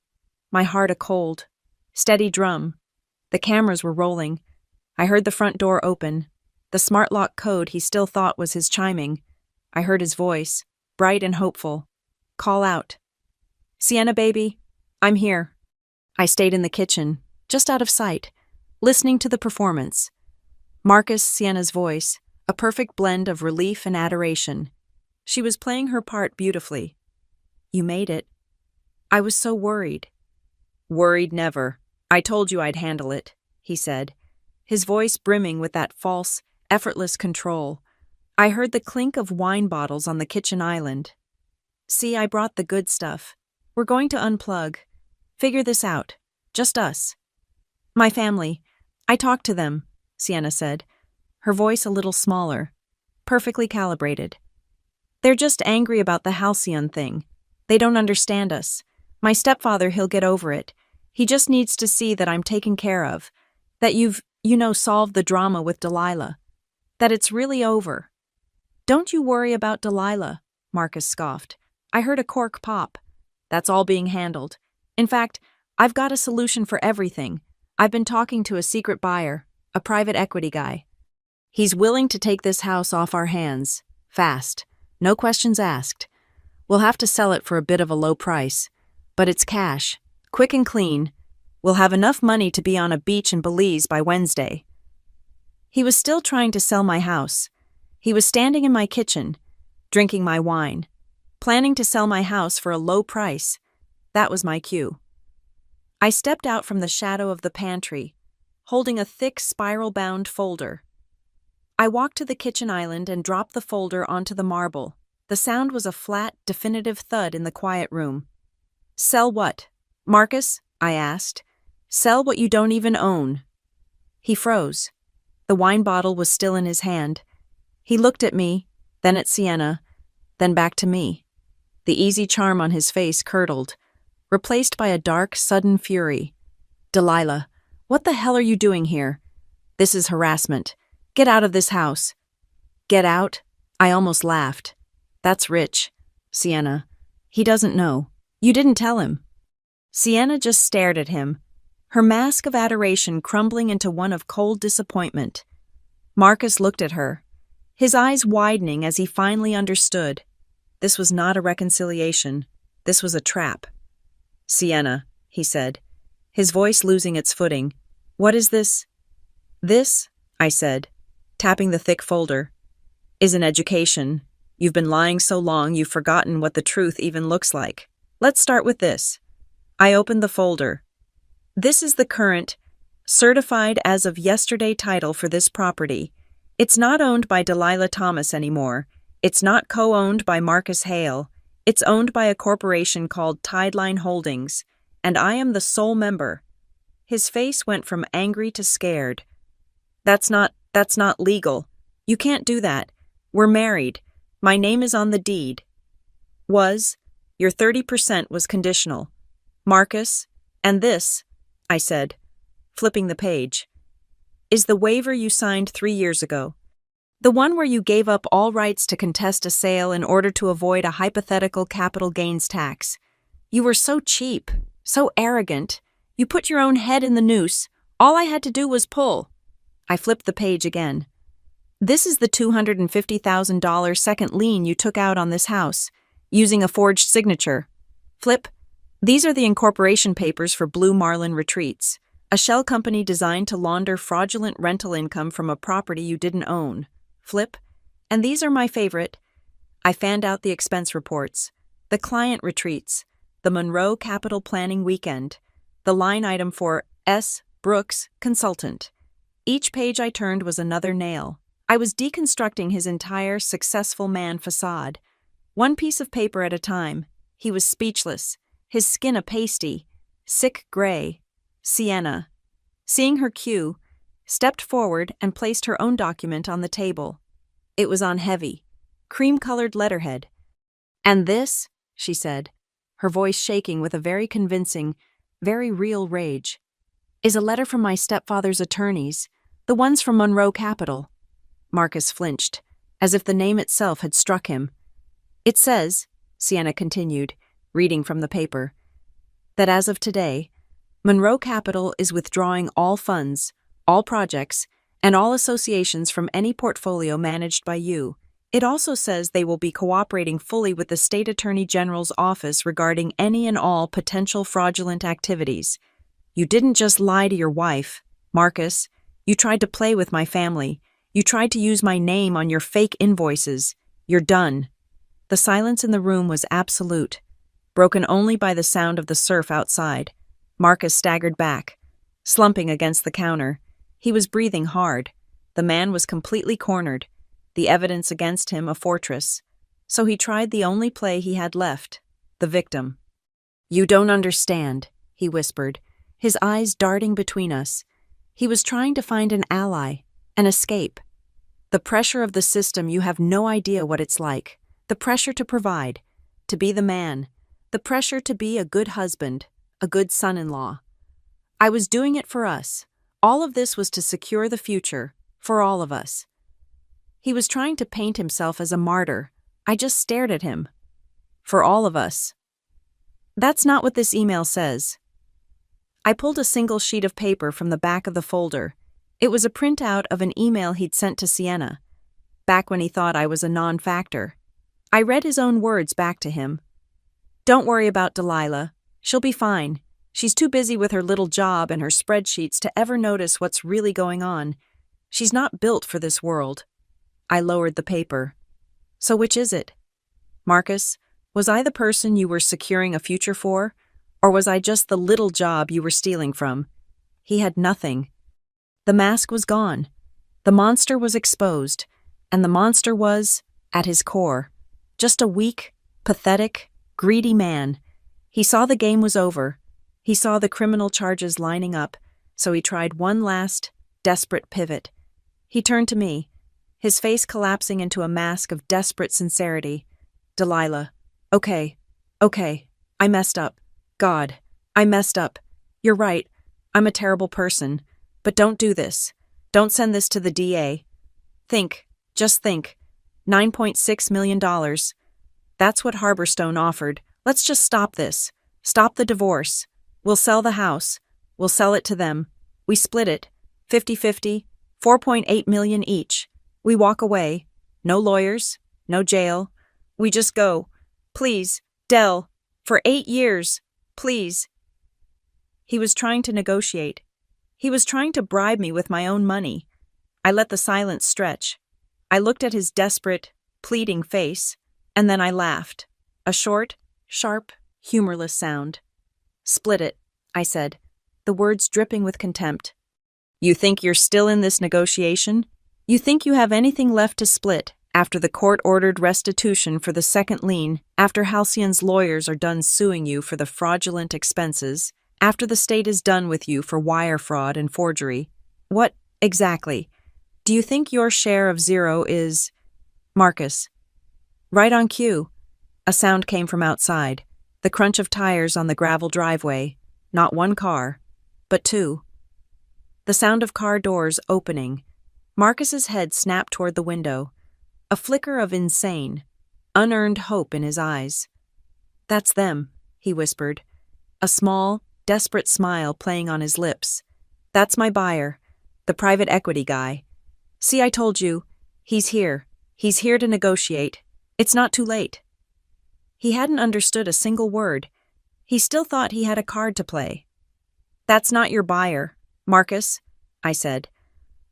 my heart a cold, steady drum. The cameras were rolling. I heard the front door open, the smart lock code he still thought was his chiming. I heard his voice, bright and hopeful, call out, "Sienna, baby, I'm here." I stayed in the kitchen, just out of sight, listening to the performance. Marcus, Sienna's voice, a perfect blend of relief and adoration. She was playing her part beautifully. "You made it." I was so worried. "Worried never. I told you I'd handle it," he said, his voice brimming with that false, effortless control. I heard the clink of wine bottles on the kitchen island. "See, I brought the good stuff. We're going to unplug. Figure this out. Just us." "My family. I talked to them," Sienna said, her voice a little smaller, perfectly calibrated. "They're just angry about the Halcyon thing. They don't understand us. My stepfather, he'll get over it. He just needs to see that I'm taken care of, that you've, solved the drama with Delilah, that it's really over." "Don't you worry about Delilah," Marcus scoffed. "I heard a cork pop. That's all being handled. In fact, I've got a solution for everything. I've been talking to a secret buyer, a private equity guy. He's willing to take this house off our hands, fast, no questions asked. We'll have to sell it for a bit of a low price, but it's cash, quick and clean. We'll have enough money to be on a beach in Belize by Wednesday." He was still trying to sell my house. He was standing in my kitchen, drinking my wine, planning to sell my house for a low price. That was my cue. I stepped out from the shadow of the pantry, holding a thick spiral-bound folder. I walked to the kitchen island and dropped the folder onto the marble. The sound was a flat, definitive thud in the quiet room. "Sell what, Marcus?" I asked. "Sell what you don't even own." He froze. The wine bottle was still in his hand. He looked at me, then at Sienna, then back to me. The easy charm on his face curdled, replaced by a dark, sudden fury. "Delilah, what the hell are you doing here? This is harassment. Get out of this house." "Get out?" I almost laughed. That's Rich. Sienna. He doesn't know. You didn't tell him. Sienna just stared at him, her mask of adoration crumbling into one of cold disappointment. Marcus looked at her, his eyes widening as he finally understood. This was not a reconciliation. This was a trap. Sienna, he said, his voice losing its footing. What is this? This, I said, tapping the thick folder, is an education. You've been lying so long you've forgotten what the truth even looks like. Let's start with this. I opened the folder. This is the current, certified as of yesterday title for this property. It's not owned by Delilah Thomas anymore. It's not co-owned by Marcus Hale. It's owned by a corporation called Tideline Holdings, and I am the sole member. His face went from angry to scared. That's not legal. You can't do that. We're married. My name is on the deed. Your 30% was conditional. Marcus, and this, I said, flipping the page, is the waiver you signed 3 years ago. The one where you gave up all rights to contest a sale in order to avoid a hypothetical capital gains tax. You were so cheap, so arrogant. You put your own head in the noose. All I had to do was pull. I flipped the page again. This is the $250,000 second lien you took out on this house, using a forged signature. Flip. These are the incorporation papers for Blue Marlin Retreats, a shell company designed to launder fraudulent rental income from a property you didn't own. Flip. And these are my favorite. I fanned out the expense reports, the client retreats, the Monroe Capital Planning Weekend, the line item for S. Brooks, Consultant. Each page I turned was another nail. I was deconstructing his entire successful man facade. One piece of paper at a time. He was speechless, his skin a pasty, sick gray. Sienna, seeing her cue, stepped forward and placed her own document on the table. It was on heavy, cream-colored letterhead. And this, she said, her voice shaking with a very convincing, very real rage, is a letter from my stepfather's attorneys, the ones from Monroe Capital. Marcus flinched, as if the name itself had struck him. It says, Sienna continued, reading from the paper, that as of today, Monroe Capital is withdrawing all funds, all projects, and all associations from any portfolio managed by you. It also says they will be cooperating fully with the State Attorney General's office regarding any and all potential fraudulent activities. You didn't just lie to your wife, Marcus. You tried to play with my family. You tried to use my name on your fake invoices. You're done. The silence in the room was absolute, broken only by the sound of the surf outside. Marcus staggered back, slumping against the counter. He was breathing hard. The man was completely cornered, the evidence against him a fortress. So he tried the only play he had left, the victim. You don't understand, he whispered, his eyes darting between us. He was trying to find an ally, an escape. The pressure of the system, you have no idea what it's like. The pressure to provide, to be the man, the pressure to be a good husband, a good son-in-law. I was doing it for us. All of this was to secure the future, for all of us. He was trying to paint himself as a martyr. I just stared at him. For all of us. That's not what this email says. I pulled a single sheet of paper from the back of the folder. It was a printout of an email he'd sent to Sienna, back when he thought I was a non-factor. I read his own words back to him. Don't worry about Delilah. She'll be fine. She's too busy with her little job and her spreadsheets to ever notice what's really going on. She's not built for this world. I lowered the paper. So which is it? Marcus, was I the person you were securing a future for? Or was I just the little job you were stealing from? He had nothing. The mask was gone. The monster was exposed. And the monster was, at his core, just a weak, pathetic, greedy man. He saw the game was over. He saw the criminal charges lining up, so he tried one last, desperate pivot. He turned to me, his face collapsing into a mask of desperate sincerity. Delilah. Okay. I messed up. God, I messed up. You're right. I'm a terrible person. But don't do this. Don't send this to the DA. Think. Just think. $9.6 million. That's what Harborstone offered. Let's just stop this. Stop the divorce. We'll sell the house. We'll sell it to them. We split it. 50-50, 4.8 million each. We walk away. No lawyers. No jail. We just go. Please, Dell. For 8 years. Please. He was trying to negotiate. He was trying to bribe me with my own money. I let the silence stretch. I looked at his desperate, pleading face, and then I laughed. A short, sharp, humorless sound. Split it, I said, the words dripping with contempt. You think you're still in this negotiation? You think you have anything left to split after the court-ordered restitution for the second lien, after Halcyon's lawyers are done suing you for the fraudulent expenses, after the state is done with you for wire fraud and forgery? What, exactly, do you think your share of zero is? Marcus. Right on cue. A sound came from outside, the crunch of tires on the gravel driveway, not one car, but two. The sound of car doors opening. Marcus's head snapped toward the window, a flicker of insane, unearned hope in his eyes. That's them, he whispered, a small, desperate smile playing on his lips. That's my buyer, the private equity guy. See, I told you, he's here. He's here to negotiate. It's not too late. He hadn't understood a single word. He still thought he had a card to play. That's not your buyer, Marcus, I said.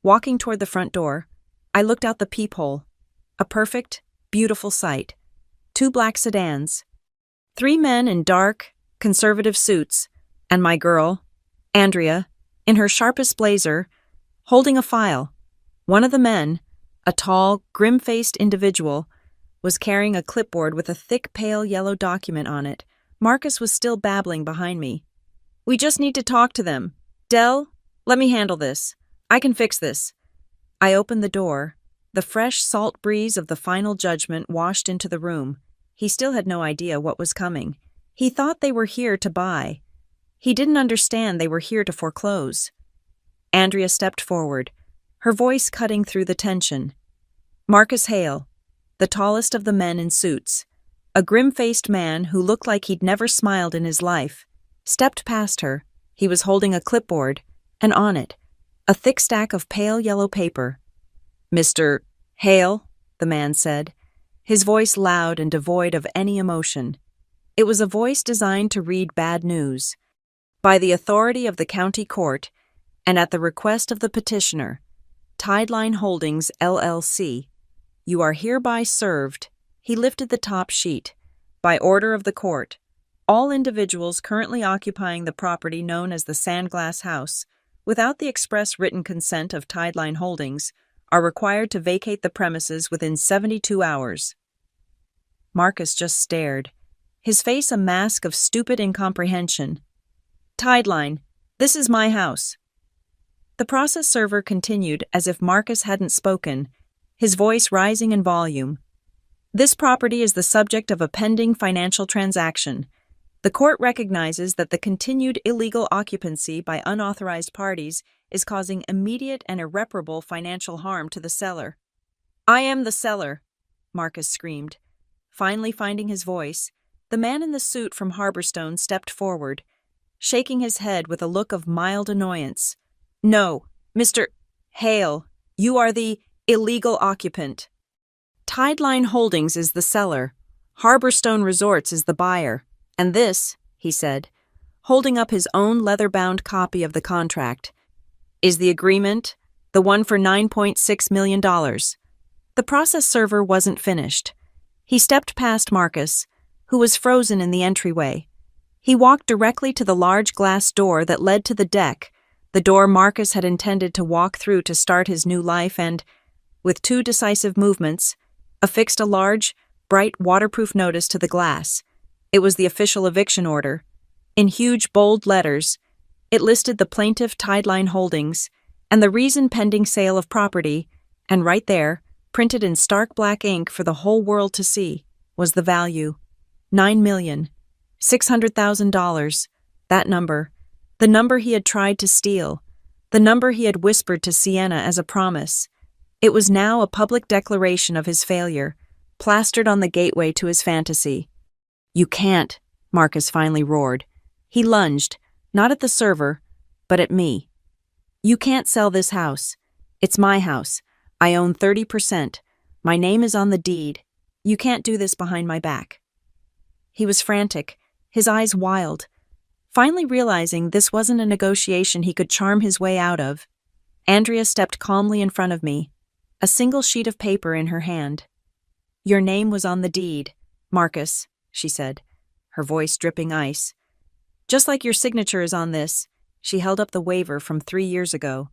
Walking toward the front door, I looked out the peephole. A perfect, beautiful sight. 2 black sedans. 3 men in dark, conservative suits, and my girl, Andrea, in her sharpest blazer, holding a file. One of the men, a tall, grim-faced individual, was carrying a clipboard with a thick, pale yellow document on it. Marcus was still babbling behind me. We just need to talk to them. Dell, let me handle this. I can fix this. I opened the door. The fresh, salt breeze of the final judgment washed into the room. He still had no idea what was coming. He thought they were here to buy. He didn't understand they were here to foreclose. Andrea stepped forward, her voice cutting through the tension. Marcus Hale, the tallest of the men in suits, a grim-faced man who looked like he'd never smiled in his life, stepped past her. He was holding a clipboard, and on it, a thick stack of pale yellow paper. Mr. Hale, the man said, his voice loud and devoid of any emotion. It was a voice designed to read bad news. By the authority of the county court, and at the request of the petitioner, Tideline Holdings, LLC, you are hereby served. He lifted the top sheet. By order of the court, all individuals currently occupying the property known as the Sandglass House, without the express written consent of Tideline Holdings, are required to vacate the premises within 72 hours. Marcus just stared, his face a mask of stupid incomprehension. Tideline, this is my house. The process server continued as if Marcus hadn't spoken, his voice rising in volume. This property is the subject of a pending financial transaction. The court recognizes that the continued illegal occupancy by unauthorized parties is causing immediate and irreparable financial harm to the seller. I am the seller, Marcus screamed. Finally finding his voice, the man in the suit from Harborstone stepped forward, shaking his head with a look of mild annoyance. No, Mr. Hale, you are the illegal occupant. Tideline Holdings is the seller. Harborstone Resorts is the buyer. And this, he said, holding up his own leather-bound copy of the contract, is the agreement, the one for $9.6 million. The process server wasn't finished. He stepped past Marcus, who was frozen in the entryway. He walked directly to the large glass door that led to the deck, the door Marcus had intended to walk through to start his new life, and, with 2 decisive movements, affixed a large, bright, waterproof notice to the glass. It was the official eviction order. In huge, bold letters, it listed the plaintiff Tideline Holdings and the reason pending sale of property, and right there, printed in stark black ink for the whole world to see, was the value. $9,600,000. That number. The number he had tried to steal. The number he had whispered to Sienna as a promise. It was now a public declaration of his failure. plastered on the gateway to his fantasy. "You can't," Marcus finally roared. He lunged, not at the server, but at me. "You can't sell this house. It's my house. I own 30%. My name is on the deed. You can't do this behind my back." He was frantic, his eyes wild. Finally realizing this wasn't a negotiation he could charm his way out of, Andrea stepped calmly in front of me, a single sheet of paper in her hand. "Your name was on the deed, Marcus," she said, her voice dripping ice. "Just like your signature is on this." She held up the waiver from 3 years ago.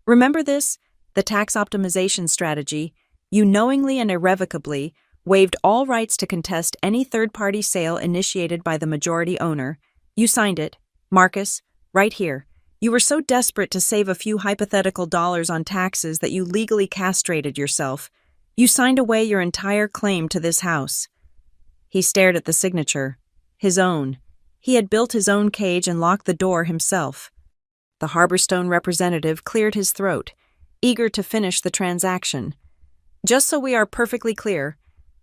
"Remember this? The tax optimization strategy. You knowingly and irrevocably waived all rights to contest any third-party sale initiated by the majority owner. You signed it, Marcus, right here. You were so desperate to save a few hypothetical dollars on taxes that you legally castrated yourself. You signed away your entire claim to this house." He stared at the signature. His own. He had built his own cage and locked the door himself. The Harborstone representative cleared his throat, eager to finish the transaction. "Just so we are perfectly clear,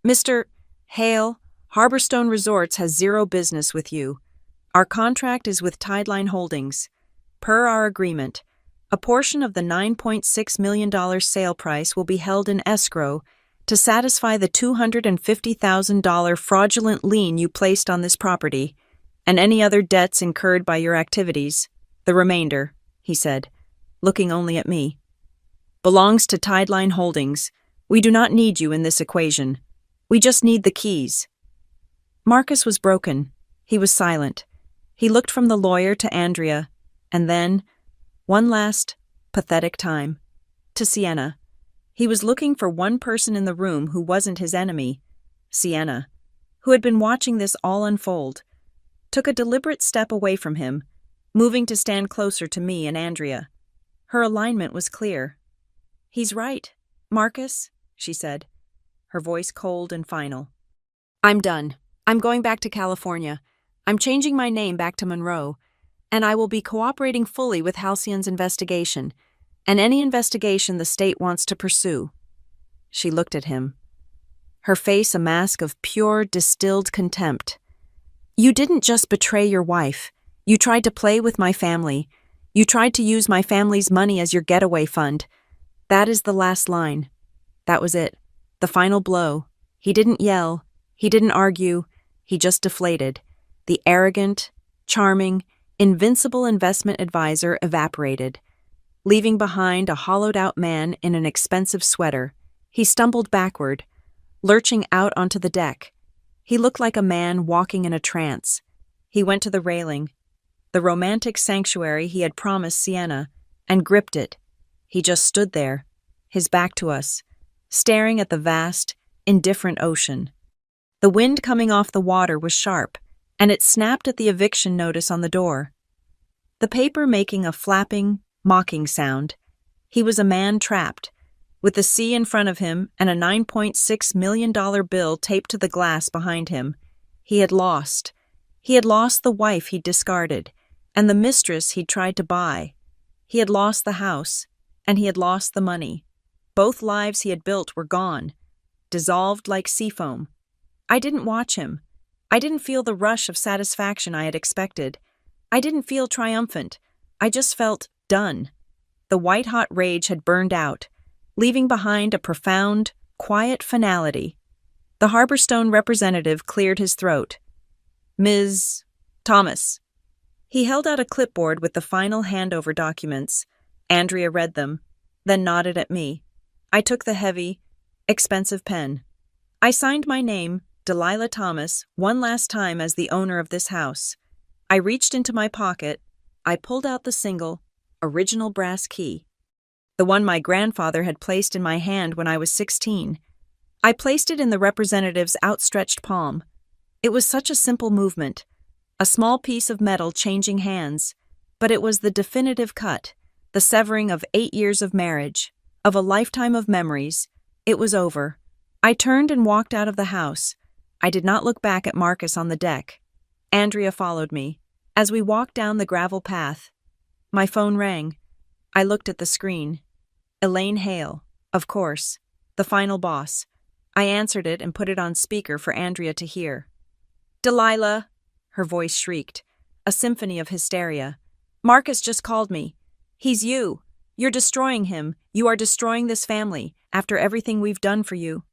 Mr. Hale, Harborstone Resorts has zero business with you. Our contract is with Tideline Holdings. Per our agreement, a portion of the $9.6 million sale price will be held in escrow to satisfy the $250,000 fraudulent lien you placed on this property, and any other debts incurred by your activities. The remainder," he said, looking only at me, "belongs to Tideline Holdings. We do not need you in this equation. We just need the keys." Marcus was broken. He was silent. He looked from the lawyer to Andrea, and then, one last, pathetic time, to Sienna. He was looking for one person in the room who wasn't his enemy, Sienna, who had been watching this all unfold, took a deliberate step away from him, moving to stand closer to me and Andrea. Her alignment was clear. "He's right, Marcus," she said, her voice cold and final. "I'm done. I'm going back to California. I'm changing my name back to Monroe, and I will be cooperating fully with Halcyon's investigation, and any investigation the state wants to pursue." She looked at him, her face a mask of pure, distilled contempt. "You didn't just betray your wife. You tried to play with my family. You tried to use my family's money as your getaway fund. That is the last line." That was it. The final blow. He didn't yell. He didn't argue. He just deflated. The arrogant, charming, invincible investment advisor evaporated, leaving behind a hollowed-out man in an expensive sweater. He stumbled backward, lurching out onto the deck. He looked like a man walking in a trance. He went to the railing, the romantic sanctuary he had promised Sienna, and gripped it. He just stood there, his back to us, staring at the vast, indifferent ocean. The wind coming off the water was sharp, and it snapped at the eviction notice on the door, the paper making a flapping, mocking sound. He was a man trapped, with the sea in front of him and a $9.6 million bill taped to the glass behind him. He had lost. He had lost the wife he'd discarded, and the mistress he'd tried to buy. He had lost the house, and he had lost the money. Both lives he had built were gone, dissolved like seafoam. I didn't watch him. I didn't feel the rush of satisfaction I had expected. I didn't feel triumphant. I just felt done. The white-hot rage had burned out, leaving behind a profound, quiet finality. The Harborstone representative cleared his throat. "Ms. Thomas." He held out a clipboard with the final handover documents. Andrea read them, then nodded at me. I took the heavy, expensive pen. I signed my name, Delilah Thomas, one last time as the owner of this house. I reached into my pocket. I pulled out the single, original brass key, the one my grandfather had placed in my hand when I was 16. I placed it in the representative's outstretched palm. It was such a simple movement, a small piece of metal changing hands, but it was the definitive cut, the severing of 8 years of marriage, of a lifetime of memories. It was over. I turned and walked out of the house. I did not look back at Marcus on the deck. Andrea followed me. As we walked down the gravel path, my phone rang. I looked at the screen. Elaine Hale, of course, the final boss. I answered it and put it on speaker for Andrea to hear. "Delilah," her voice shrieked, a symphony of hysteria. "Marcus just called me. He's you. You're destroying him. You are destroying this family, after everything we've done for you."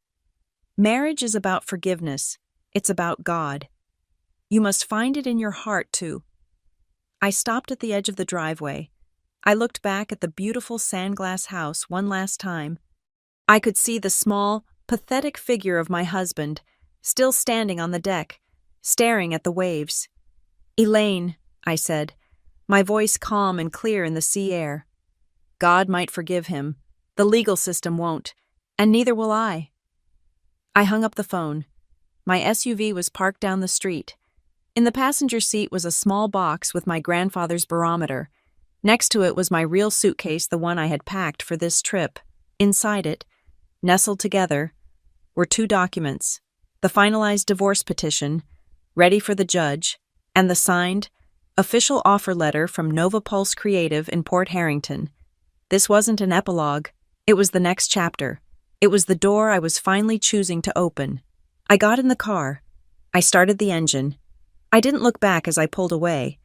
Marriage is about forgiveness. It's about God. You must find it in your heart, too. I stopped at the edge of the driveway. I looked back at the beautiful sandglass house one last time. I could see the small, pathetic figure of my husband, still standing on the deck, staring at the waves. "Elaine," I said, my voice calm and clear in the sea air. "God might forgive him. The legal system won't, and neither will I." I hung up the phone. My SUV was parked down the street. In the passenger seat was a small box with my grandfather's barometer. Next to it was my real suitcase, the one I had packed for this trip. Inside it, nestled together, were two documents: the finalized divorce petition, ready for the judge, and the signed, official offer letter from Nova Pulse Creative in Port Harrington. This wasn't an epilogue. It was the next chapter. It was the door I was finally choosing to open. I got in the car. I started the engine. I didn't look back as I pulled away,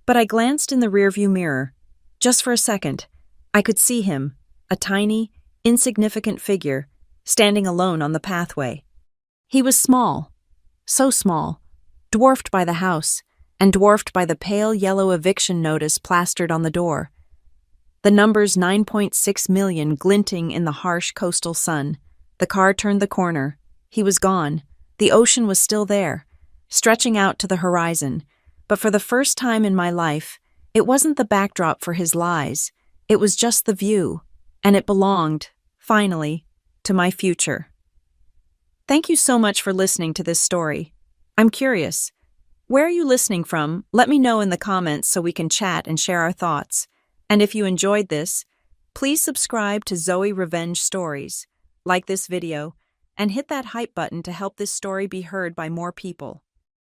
but I glanced in the rearview mirror. Just for a second, I could see him, a tiny, insignificant figure, standing alone on the pathway. He was small, so small, dwarfed by the house, and dwarfed by the pale yellow eviction notice plastered on the door. The numbers 9.6 million glinting in the harsh coastal sun. The car turned the corner. He was gone. The ocean was still there, stretching out to the horizon. But for the first time in my life, it wasn't the backdrop for his lies. It was just the view, and it belonged, finally, to my future. Thank you so much for listening to this story. I'm curious. Where are you listening from? Let me know in the comments so we can chat and share our thoughts. And if you enjoyed this, please subscribe to Zoe Revenge Stories, like this video, and hit that hype button to help this story be heard by more people.